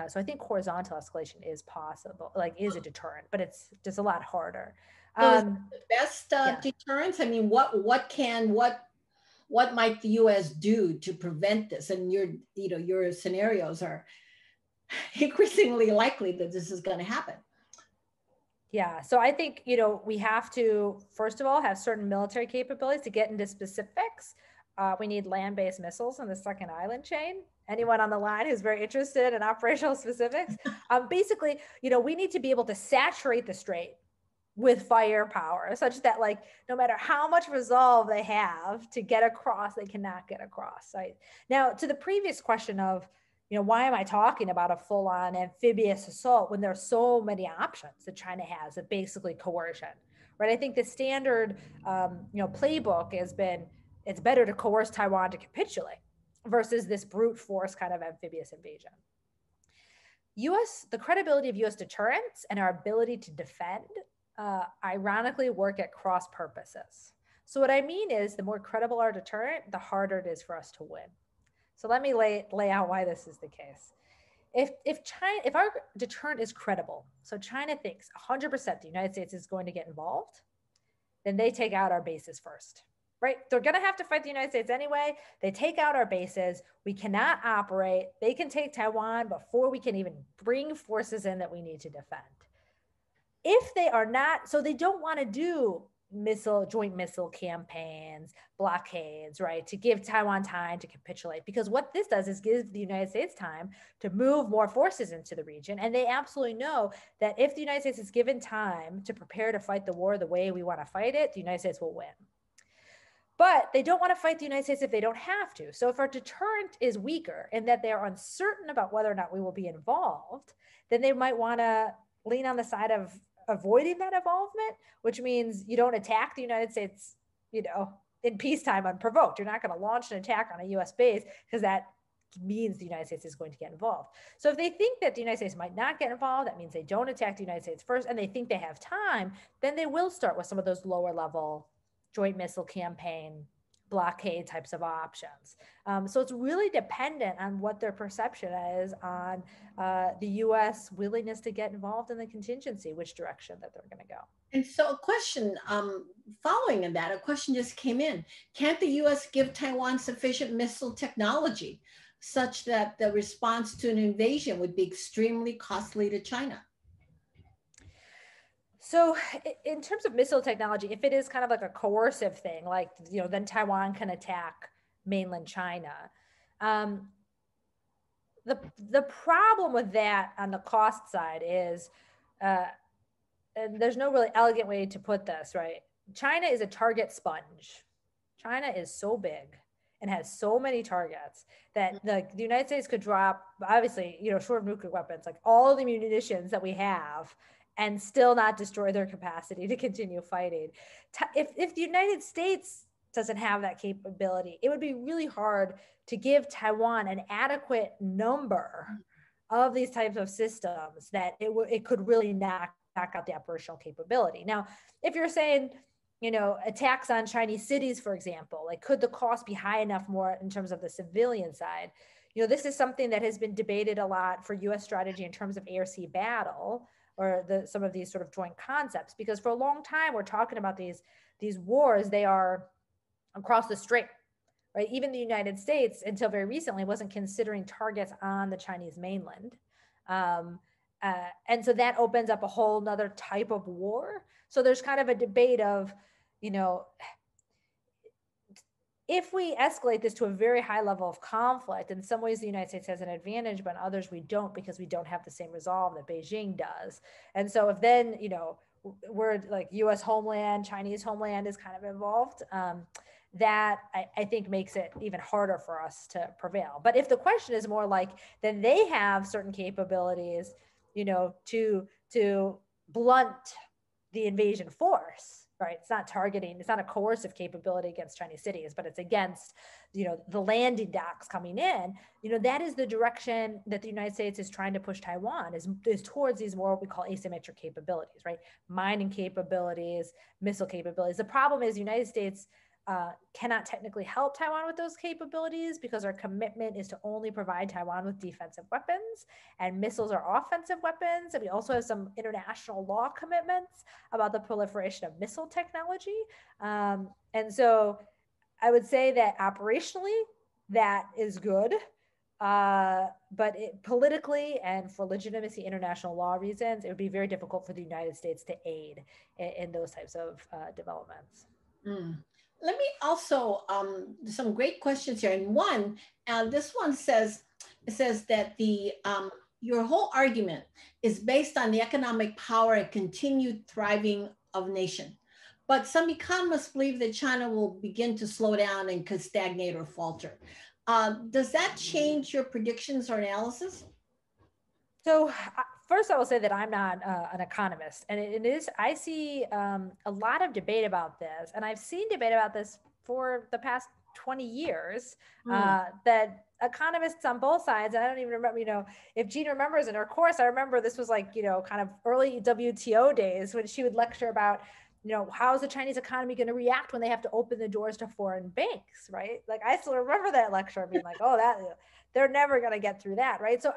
So I think horizontal escalation is possible, is a deterrent, but it's just a lot harder. So is the best deterrence? I mean, what might the U.S. do to prevent this? And your scenarios are increasingly likely that this is going to happen. Yeah, so I think, we have to, first of all, have certain military capabilities. To get into specifics, we need land-based missiles in the second island chain. Anyone on the line who's very interested in operational specifics? Basically, we need to be able to saturate the strait with firepower such that no matter how much resolve they have to get across, they cannot get across. Right? Now, to the previous question of, why am I talking about a full-on amphibious assault when there are so many options that China has of basically coercion, right? I think the standard, playbook has been, it's better to coerce Taiwan to capitulate versus this brute force kind of amphibious invasion. the credibility of US deterrence and our ability to defend, ironically, work at cross purposes. So what I mean is the more credible our deterrent, the harder it is for us to win. So let me lay out why this is the case. If our deterrent is credible, so China thinks 100% the United States is going to get involved, then they take out our bases first, right? They're going to have to fight the United States anyway. They take out our bases. We cannot operate. They can take Taiwan before we can even bring forces in that we need to defend. If they are not, so they don't want to do joint missile campaigns, blockades, right, to give Taiwan time to capitulate, because what this does is give the United States time to move more forces into the region. And they absolutely know that if the United States is given time to prepare to fight the war the way we want to fight it, the United States will win. But they don't want to fight the United States if they don't have to. So if our deterrent is weaker and that they're uncertain about whether or not we will be involved, then they might want to lean on the side of avoiding that involvement, which means you don't attack the United States, in peacetime unprovoked. You're not going to launch an attack on a US base because that means the United States is going to get involved. So if they think that the United States might not get involved, that means they don't attack the United States first, and they think they have time, then they will start with some of those lower level joint missile campaign, blockade types of options. So it's really dependent on what their perception is on the US willingness to get involved in the contingency, which direction that they're going to go. And so a question following on that, a question just came in. Can't the US give Taiwan sufficient missile technology such that the response to an invasion would be extremely costly to China? So in terms of missile technology, if it is kind of like a coercive thing, like, then Taiwan can attack mainland China. The problem with that on the cost side is, and there's no really elegant way to put this, right? China is a target sponge. China is so big and has so many targets that the United States could drop, obviously, short of nuclear weapons, like all the munitions that we have, and still not destroy their capacity to continue fighting. If the United States doesn't have that capability, it would be really hard to give Taiwan an adequate number of these types of systems that it could really knock out the operational capability. Now, if you're saying, attacks on Chinese cities, for example, like could the cost be high enough more in terms of the civilian side? This is something that has been debated a lot for US strategy in terms of air-sea battle, or some of these sort of joint concepts, because for a long time we're talking about these wars, they are across the strait, right? Even the United States until very recently wasn't considering targets on the Chinese mainland. And so that opens up a whole nother type of war. So there's kind of a debate of, if we escalate this to a very high level of conflict, in some ways the United States has an advantage, but in others we don't, because we don't have the same resolve that Beijing does. And so if then, we're like US homeland, Chinese homeland is kind of involved, that I think makes it even harder for us to prevail. But if the question is more like, then they have certain capabilities, to blunt the invasion force, right? It's not targeting, it's not a coercive capability against Chinese cities, but it's against, the landing docks coming in, that is the direction that the United States is trying to push Taiwan, is towards these more what we call asymmetric capabilities, right? Mining capabilities, missile capabilities. The problem is the United States cannot technically help Taiwan with those capabilities because our commitment is to only provide Taiwan with defensive weapons, and missiles are offensive weapons. And we also have some international law commitments about the proliferation of missile technology. And so I would say that operationally, that is good. But politically and for legitimacy international law reasons, it would be very difficult for the United States to aid in those types of developments. Let me also, some great questions here. And one, this one says, that your whole argument is based on the economic power and continued thriving of nation. But some economists believe that China will begin to slow down and could stagnate or falter. Does that change your predictions or analysis? So first I will say that I'm not an economist, and it is, I see a lot of debate about this, and I've seen debate about this for the past 20 years that economists on both sides, and I don't even remember, if Jean remembers in her course, I remember this was like, kind of early WTO days when she would lecture about, how's the Chinese economy going to react when they have to open the doors to foreign banks, right? Like I still remember that lecture being like, oh, that they're never going to get through that, right? So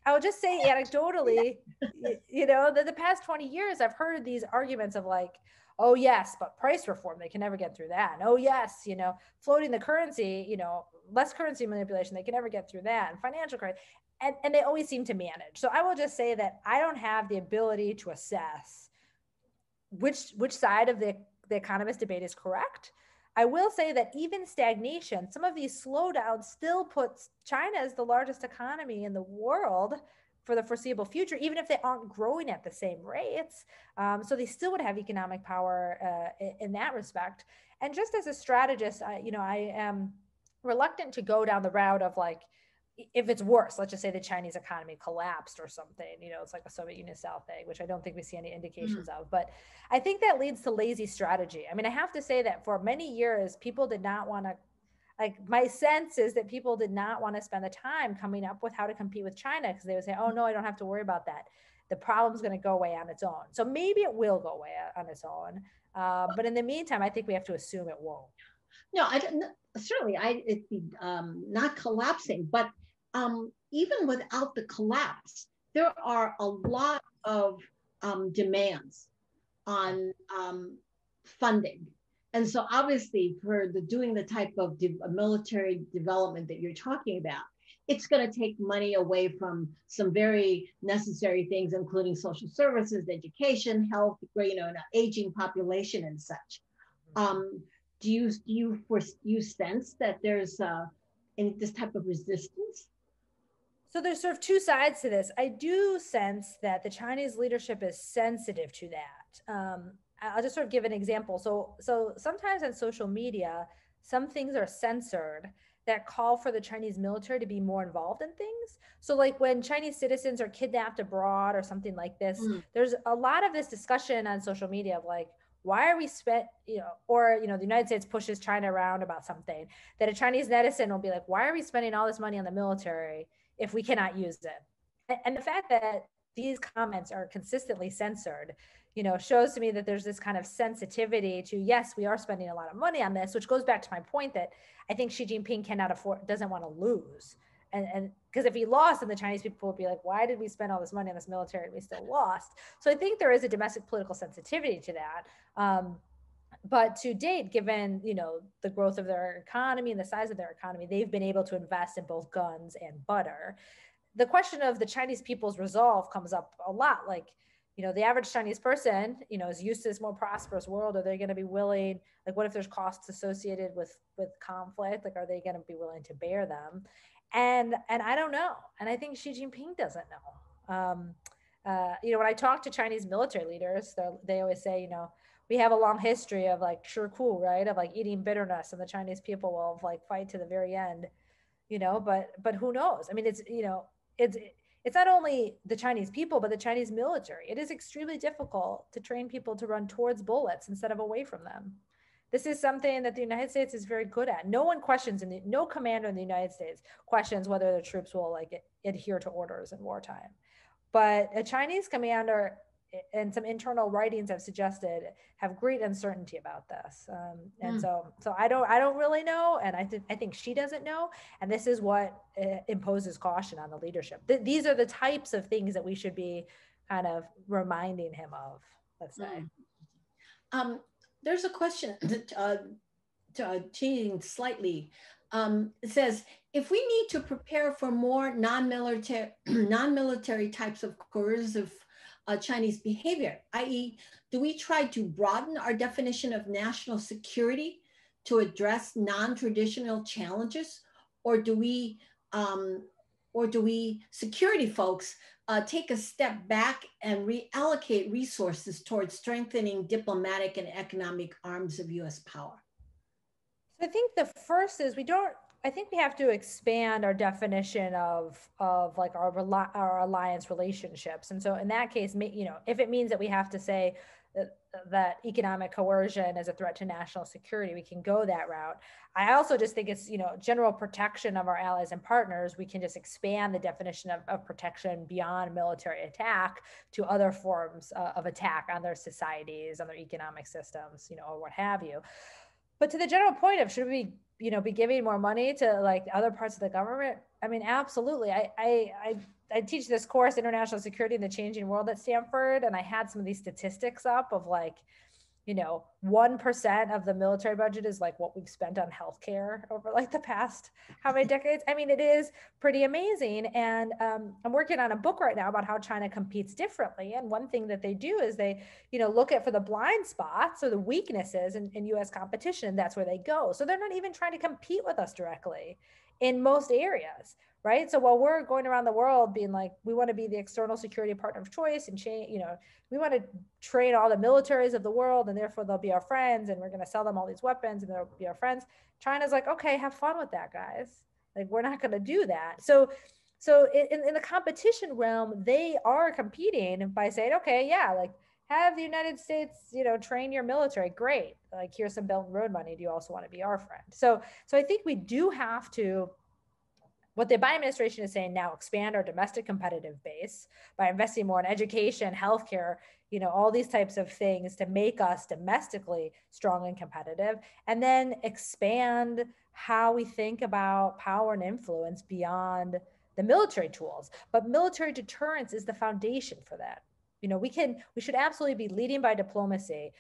I will just say anecdotally, the past 20 years, I've heard these arguments of like, oh yes, but price reform, they can never get through that. And oh yes, floating the currency, less currency manipulation, they can never get through that. And financial crisis, and they always seem to manage. So I will just say that I don't have the ability to assess which side of the economist debate is correct. I will say that even stagnation, some of these slowdowns still puts China as the largest economy in the world for the foreseeable future, even if they aren't growing at the same rates. So they still would have economic power in that respect. And just as a strategist, I am reluctant to go down the route of like, if it's worse, let's just say the Chinese economy collapsed or something, it's like a Soviet Union style thing, which I don't think we see any indications of. But I think that leads to lazy strategy. I mean, I have to say that for many years, people did not want to, like my sense is that people did not want to spend the time coming up with how to compete with China because they would say, oh no, I don't have to worry about that. The problem's going to go away on its own. So maybe it will go away on its own. But in the meantime, I think we have to assume it won't. No, I don't. Certainly, it's not collapsing, but even without the collapse, there are a lot of demands on funding. And so obviously for doing the type of military development that you're talking about, it's going to take money away from some very necessary things, including social services, education, health, an aging population and such. Do you sense that there's this type of resistance? So there's sort of two sides to this. I do sense that the Chinese leadership is sensitive to that. I'll just sort of give an example. So sometimes on social media, some things are censored that call for the Chinese military to be more involved in things. So like when Chinese citizens are kidnapped abroad or something like this, there's a lot of this discussion on social media of like, why are we the United States pushes China around about something that a Chinese netizen will be like, why are we spending all this money on the military if we cannot use it? And the fact that these comments are consistently censored, shows to me that there's this kind of sensitivity to, yes, we are spending a lot of money on this, which goes back to my point that I think Xi Jinping doesn't want to lose. And because if he lost, then the Chinese people would be like, why did we spend all this money on this military and we still lost? So I think there is a domestic political sensitivity to that. But to date, given, the growth of their economy and the size of their economy, they've been able to invest in both guns and butter. The question of the Chinese people's resolve comes up a lot. Like, the average Chinese person, is used to this more prosperous world. Are they going to be willing, like, what if there's costs associated with conflict? Like, are they going to be willing to bear them? And I don't know. And I think Xi Jinping doesn't know. When I talk to Chinese military leaders, they always say, we have a long history of like shirku, right? Of like eating bitterness, and the Chinese people will like fight to the very end, but who knows? I mean, it's not only the Chinese people, but the Chinese military. It is extremely difficult to train people to run towards bullets instead of away from them. This is something that the United States is very good at. No one questions, no commander in the United States questions whether the troops will like adhere to orders in wartime. But a Chinese commander, and some internal writings have suggested, have great uncertainty about this. So I don't really know. And I think she doesn't know. And this is what imposes caution on the leadership. These are the types of things that we should be kind of reminding him of, let's say. There's a question changing slightly. It says, if we need to prepare for more non-military types of coercive Chinese behavior, i.e., do we try to broaden our definition of national security to address non-traditional challenges, or do we security folks take a step back and reallocate resources towards strengthening diplomatic and economic arms of U.S. power? I think the first is I think we have to expand our definition of like our alliance relationships. And so in that case, if it means that we have to say that economic coercion is a threat to national security, we can go that route. I also just think it's, general protection of our allies and partners. We can just expand the definition of protection beyond military attack to other forms of attack on their societies, on their economic systems, or what have you. But to the general point of, should we, be giving more money to like other parts of the government? I mean, absolutely. I teach this course, International Security in the Changing World, at Stanford, and I had some of these statistics up of like, 1% of the military budget is like what we've spent on healthcare over like the past how many decades. I mean, it is pretty amazing. And I'm working on a book right now about how China competes differently. And one thing that they do is they, look at for the blind spots or the weaknesses in US competition. That's where they go. So they're not even trying to compete with us directly in most areas. Right. So while we're going around the world being like, we want to be the external security partner of choice and change, we want to train all the militaries of the world and therefore they'll be our friends and we're going to sell them all these weapons and they'll be our friends. China's like, okay, have fun with that, guys. Like, we're not going to do that. So in the competition realm, they are competing by saying, okay, yeah, like have the United States, train your military. Great. Like, here's some Belt and Road money. Do you also want to be our friend? So I think we do have to, what the Biden administration is saying now, expand our domestic competitive base by investing more in education, healthcare, all these types of things to make us domestically strong and competitive, and then expand how we think about power and influence beyond the military tools. But military deterrence is the foundation for that. We should absolutely be leading by diplomacy,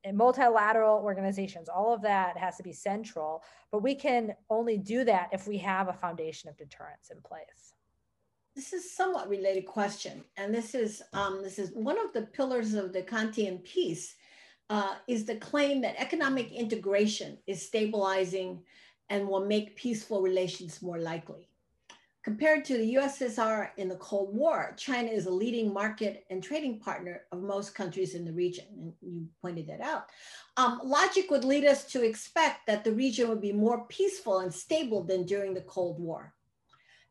in multilateral organizations. All of that has to be central, but we can only do that if we have a foundation of deterrence in place. This is a somewhat related question, and this is one of the pillars of the Kantian peace, is the claim that economic integration is stabilizing and will make peaceful relations more likely. Compared to the USSR in the Cold War, China is a leading market and trading partner of most countries in the region, and you pointed that out. Logic would lead us to expect that the region would be more peaceful and stable than during the Cold War.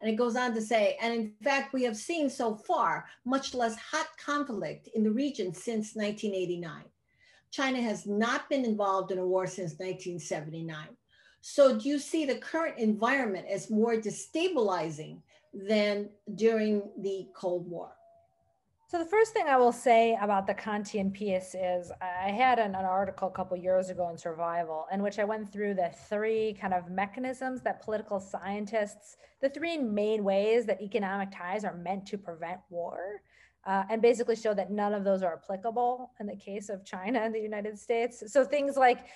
And it goes on to say, and in fact, we have seen so far much less hot conflict in the region since 1989. China has not been involved in a war since 1979. So do you see the current environment as more destabilizing than during the Cold War? So the first thing I will say about the Kantian piece is I had an article a couple years ago in Survival in which I went through the three kind of mechanisms that political scientists, the three main ways that economic ties are meant to prevent war. And basically show that none of those are applicable in the case of China and the United States. So things like,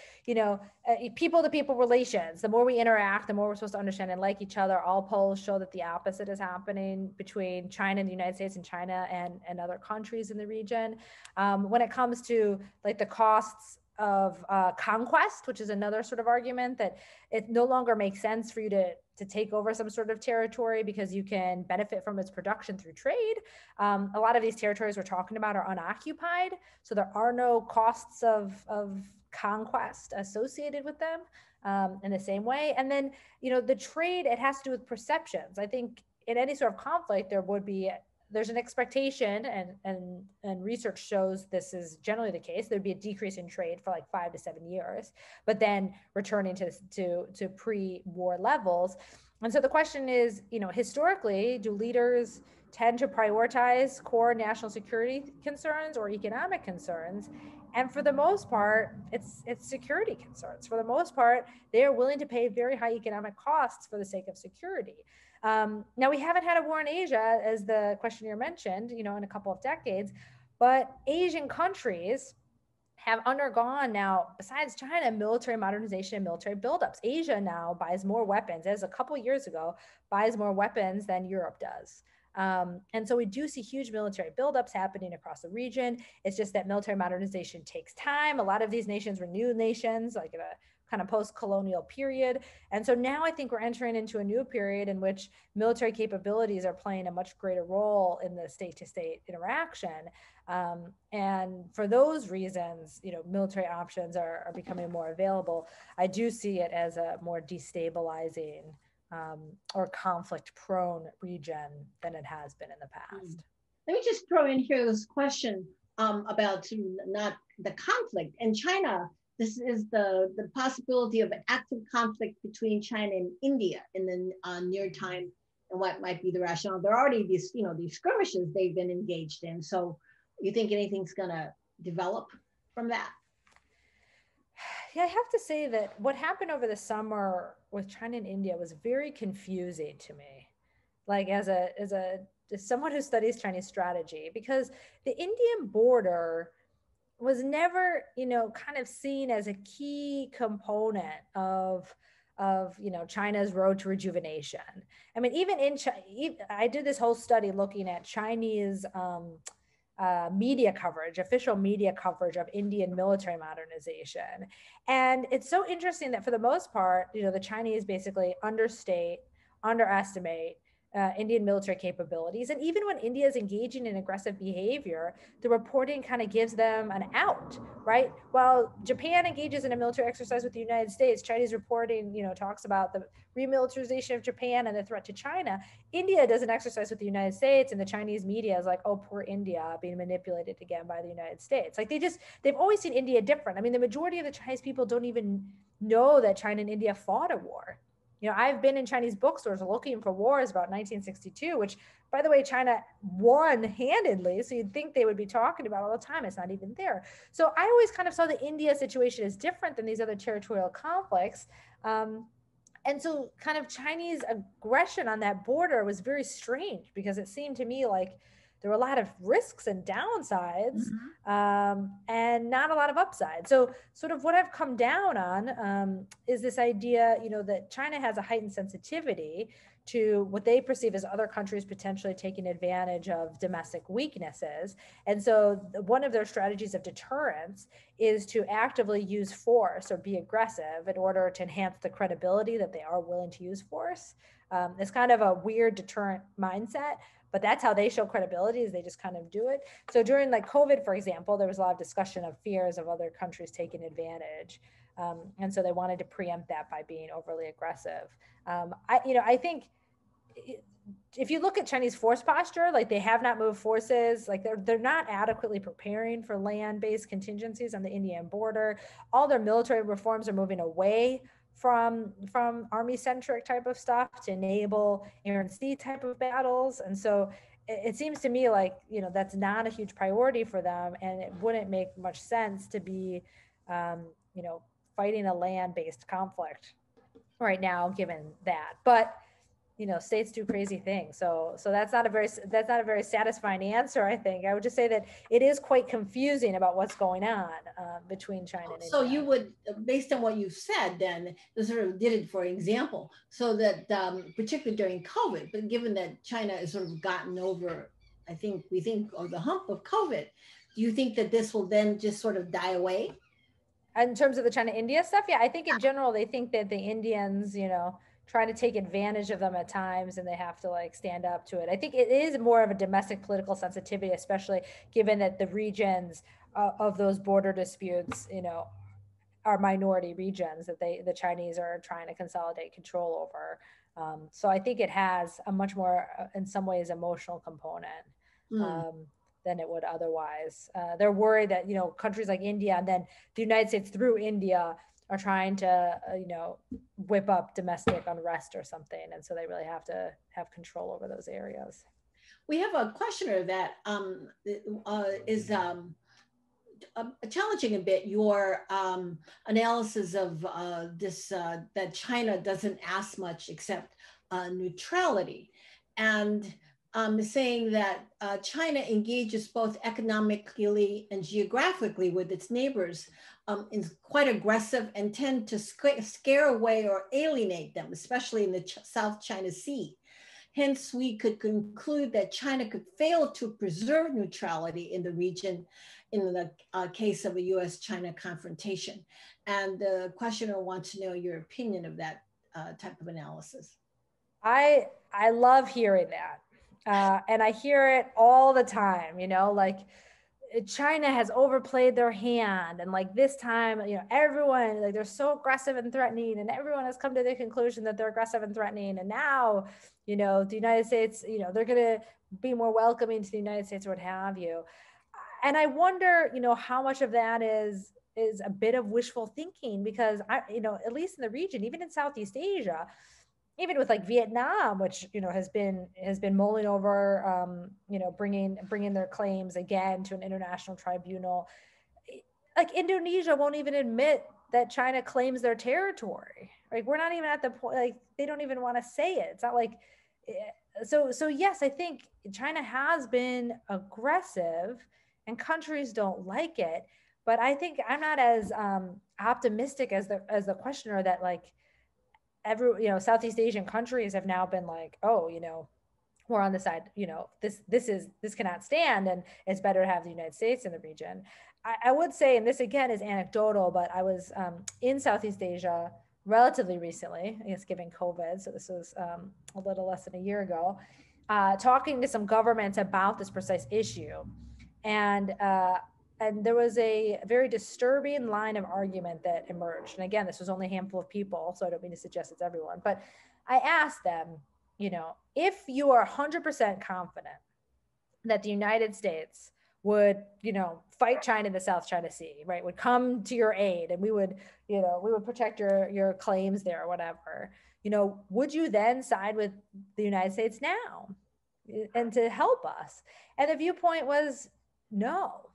people-to-people relations, the more we interact, the more we're supposed to understand and like each other. All polls show that the opposite is happening between China and the United States and China and other countries in the region. When it comes to like the costs of conquest, which is another sort of argument that it no longer makes sense for you to take over some sort of territory because you can benefit from its production through trade. A lot of these territories we're talking about are unoccupied, so there are no costs of conquest associated with them in the same way. And then, the trade, it has to do with perceptions. I think in any sort of conflict, there's an expectation, and research shows this is generally the case. There'd be a decrease in trade for like 5 to 7 years, but then returning to pre-war levels. And so the question is, historically, do leaders tend to prioritize core national security concerns or economic concerns? And for the most part, it's security concerns. For the most part, they are willing to pay very high economic costs for the sake of security. Now, we haven't had a war in Asia, as the questionnaire mentioned, in a couple of decades, but Asian countries have undergone now, besides China, military modernization and military buildups. Asia now buys more weapons, as a couple of years ago, buys more weapons than Europe does. And so we do see huge military buildups happening across the region. It's just that military modernization takes time. A lot of these nations were new nations, like in a kind of post-colonial period. And so now I think we're entering into a new period in which military capabilities are playing a much greater role in the state-to-state interaction. And for those reasons, military options are becoming more available. I do see it as a more destabilizing or conflict-prone region than it has been in the past. Let me just throw in here this question. about not the conflict. And China, this is the possibility of active conflict between China and India in the near time, and what might be the rationale. There are already these, these skirmishes they've been engaged in. So you think anything's gonna develop from that? Yeah, I have to say that what happened over the summer with China and India was very confusing to me. Like as someone who studies Chinese strategy, because the Indian border was never, kind of seen as a key component of China's road to rejuvenation. I mean, even in China, I did this whole study looking at Chinese media coverage, official media coverage of Indian military modernization. And it's so interesting that for the most part, the Chinese basically underestimate Indian military capabilities. And even when India is engaging in aggressive behavior, the reporting kind of gives them an out, right? While Japan engages in a military exercise with the United States, Chinese reporting, talks about the remilitarization of Japan and the threat to China. India does an exercise with the United States, and the Chinese media is like, oh, poor India being manipulated again by the United States. Like they've always seen India different. I mean, the majority of the Chinese people don't even know that China and India fought a war. I've been in Chinese bookstores looking for wars about 1962, which, by the way, China won handedly. So you'd think they would be talking about all the time. It's not even there. So I always kind of saw the India situation as different than these other territorial conflicts. And so kind of Chinese aggression on that border was very strange, because it seemed to me like there were a lot of risks and downsides, and not a lot of upside. So sort of what I've come down on is this idea, that China has a heightened sensitivity to what they perceive as other countries potentially taking advantage of domestic weaknesses. And so one of their strategies of deterrence is to actively use force or be aggressive in order to enhance the credibility that they are willing to use force. It's kind of a weird deterrent mindset, but that's how they show credibility, is they just kind of do it. So during like COVID, for example, there was a lot of discussion of fears of other countries taking advantage. And so they wanted to preempt that by being overly aggressive. I think if you look at Chinese force posture, like they have not moved forces, like they're not adequately preparing for land-based contingencies on the Indian border. All their military reforms are moving away from army-centric type of stuff to enable air and sea type of battles. And so it seems to me like, that's not a huge priority for them, and it wouldn't make much sense to be, fighting a land-based conflict right now, given that. But states do crazy things. So that's not a very satisfying answer, I think. I would just say that it is quite confusing about what's going on between China and India. So you would, based on what you said, then this sort of did it for example, so that particularly during COVID, but given that China has sort of gotten over, we think, or the hump of COVID, do you think that this will then just sort of die away? In terms of the China-India stuff? Yeah, I think in general, they think that the Indians, try to take advantage of them at times, and they have to like stand up to it. I think it is more of a domestic political sensitivity, especially given that the regions of those border disputes, are minority regions that the Chinese are trying to consolidate control over. So I think it has a much more, in some ways, emotional component than it would otherwise. They're worried that, countries like India and then the United States through India are trying to, whip up domestic unrest or something. And so they really have to have control over those areas. We have a questioner that is challenging a bit your analysis of this, that China doesn't ask much except neutrality. And saying that China engages both economically and geographically with its neighbors, is quite aggressive and tend to scare away or alienate them, especially in the South China Sea. Hence, we could conclude that China could fail to preserve neutrality in the region in the case of a US-China confrontation. And the questioner wants to know your opinion of that type of analysis. I love hearing that. And I hear it all the time, like China has overplayed their hand. And like this time, everyone, like they're so aggressive and threatening, and everyone has come to the conclusion that they're aggressive and threatening. And now, the United States, they're going to be more welcoming to the United States or what have you. And I wonder, how much of that is a bit of wishful thinking, because at least in the region, even in Southeast Asia, even with like Vietnam, which has been mulling over, bringing their claims again to an international tribunal. Like Indonesia won't even admit that China claims their territory. Like we're not even at the point, like they don't even want to say it. It's not like, so yes, I think China has been aggressive and countries don't like it. But I think I'm not as optimistic as the questioner that like Southeast Asian countries have now been like, oh, we're on the side, this cannot stand, and it's better to have the United States in the region. I would say, and this again is anecdotal, but I was in Southeast Asia relatively recently, I guess given COVID, so this was a little less than a year ago, talking to some governments about this precise issue. And there was a very disturbing line of argument that emerged. And again, this was only a handful of people, so I don't mean to suggest it's everyone, but I asked them, if you are 100% confident that the United States would, fight China in the South China Sea, right, would come to your aid, and we would protect your claims there or whatever, would you then side with the United States now and to help us? And the viewpoint was no.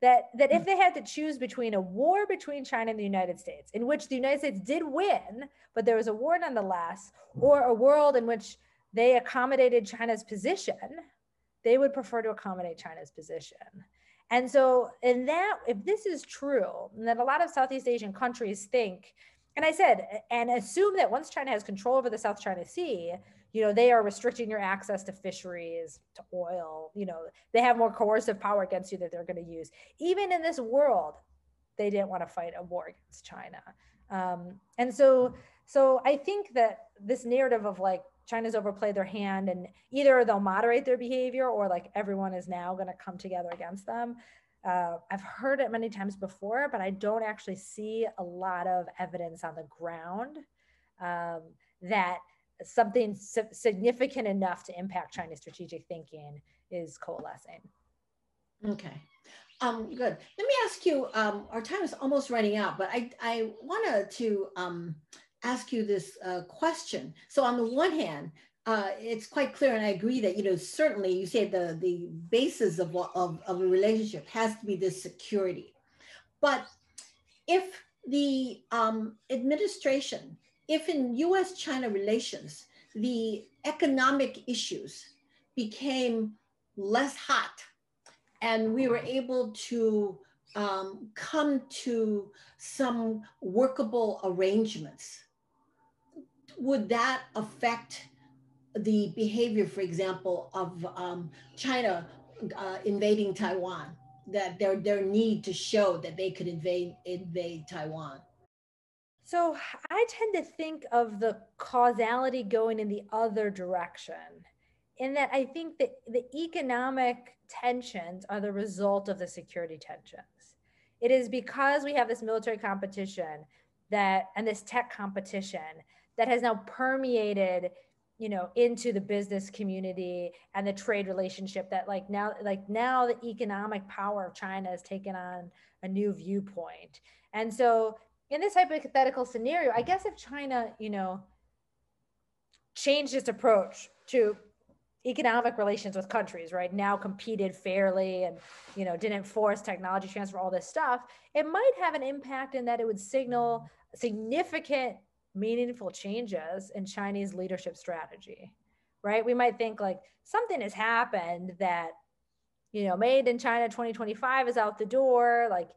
That if they had to choose between a war between China and the United States, in which the United States did win, but there was a war nonetheless, or a world in which they accommodated China's position, they would prefer to accommodate China's position. And so if this is true, and that a lot of Southeast Asian countries think, and I said, and assume that once China has control over the South China Sea, they are restricting your access to fisheries, to oil, they have more coercive power against you that they're going to use. Even in this world, they didn't want to fight a war against China. And so I think that this narrative of like, China's overplayed their hand and either they'll moderate their behavior or like everyone is now going to come together against them. I've heard it many times before, but I don't actually see a lot of evidence on the ground that something significant enough to impact China's strategic thinking is coalescing. Okay. Good. Let me ask you, our time is almost running out, but I wanted to ask you this question. So on the one hand, it's quite clear, and I agree that, certainly you say the basis of a relationship has to be this security. But if the administration, if in US-China relations, the economic issues became less hot and we were able to come to some workable arrangements, would that affect the behavior, for example, of China invading Taiwan, that their need to show that they could invade Taiwan? So I tend to think of the causality going in the other direction, in that I think that the economic tensions are the result of the security tensions. It is because we have this military competition and this tech competition that has now permeated, into the business community and the trade relationship, that now the economic power of China has taken on a new viewpoint. And so in this hypothetical scenario, I guess if China, changed its approach to economic relations with countries, right, now competed fairly and, didn't force technology transfer, all this stuff, it might have an impact in that it would signal significant, meaningful changes in Chinese leadership strategy, right? We might think like something has happened that, made in China 2025 is out the door, like,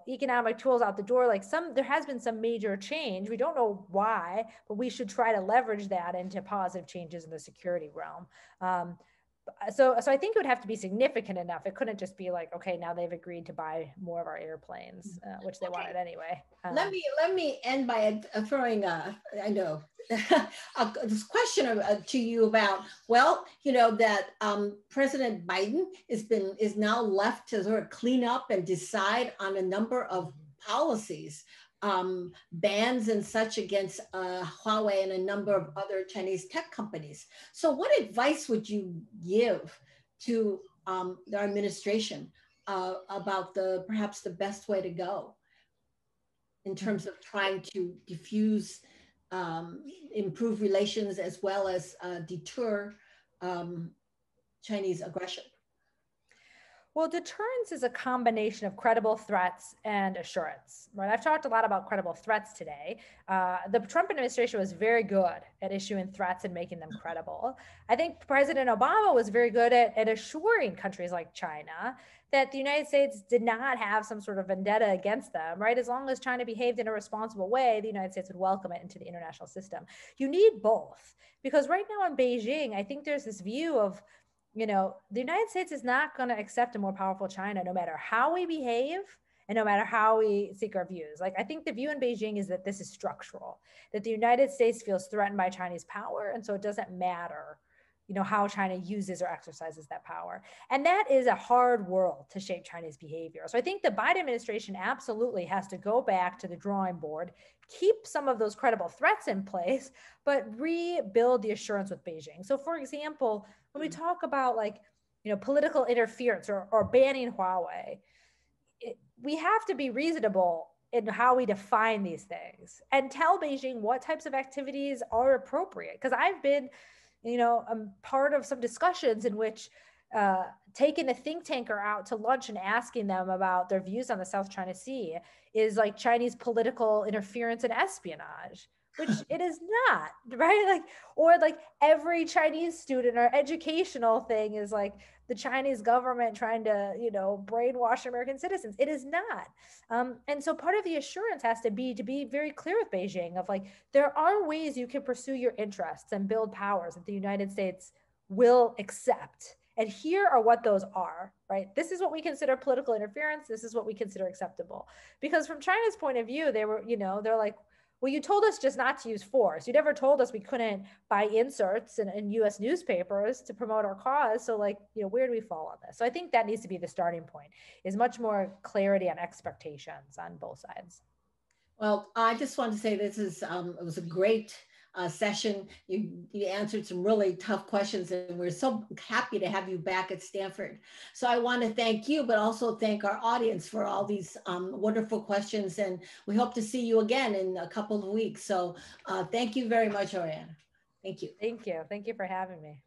economic tools out the door, there has been some major change. We don't know why, but we should try to leverage that into positive changes in the security realm. So I think it would have to be significant enough. It couldn't just be like, okay, now they've agreed to buy more of our airplanes, which they wanted anyway. Let me end by throwing this question to you about, that President Biden is now left to sort of clean up and decide on a number of policies, bans and such against Huawei and a number of other Chinese tech companies. So what advice would you give to our administration about perhaps the best way to go in terms of trying to diffuse, improve relations as well as deter Chinese aggression? Well, deterrence is a combination of credible threats and assurance, right? I've talked a lot about credible threats today. The Trump administration was very good at issuing threats and making them credible. I think President Obama was very good at assuring countries like China that the United States did not have some sort of vendetta against them, right? As long as China behaved in a responsible way, the United States would welcome it into the international system. You need both, because right now in Beijing, I think there's this view of, the United States is not going to accept a more powerful China, no matter how we behave and no matter how we seek our views. Like, I think the view in Beijing is that this is structural, that the United States feels threatened by Chinese power. And so it doesn't matter, how China uses or exercises that power. And that is a hard world to shape Chinese behavior. So I think the Biden administration absolutely has to go back to the drawing board, keep some of those credible threats in place, but rebuild the assurance with Beijing. So for example, when we talk about political interference or banning Huawei, we have to be reasonable in how we define these things and tell Beijing what types of activities are appropriate. Because I've been, I'm part of some discussions in which taking a think tanker out to lunch and asking them about their views on the South China Sea is like Chinese political interference and espionage, which it is not, right? Or every Chinese student or educational thing is like the Chinese government trying to, brainwash American citizens. It is not. And so part of the assurance has to be very clear with Beijing of there are ways you can pursue your interests and build powers that the United States will accept. And here are what those are, right? This is what we consider political interference. This is what we consider acceptable. Because from China's point of view, they were, they're like, well, you told us just not to use force. You never told us we couldn't buy inserts in US newspapers to promote our cause. So where do we fall on this? So I think that needs to be the starting point, is much more clarity on expectations on both sides. Well, I just want to say this is, it was a great session. You answered some really tough questions, and we're so happy to have you back at Stanford. So I want to thank you, but also thank our audience for all these wonderful questions. And we hope to see you again in a couple of weeks. So thank you very much, Oriana. Thank you. Thank you. Thank you for having me.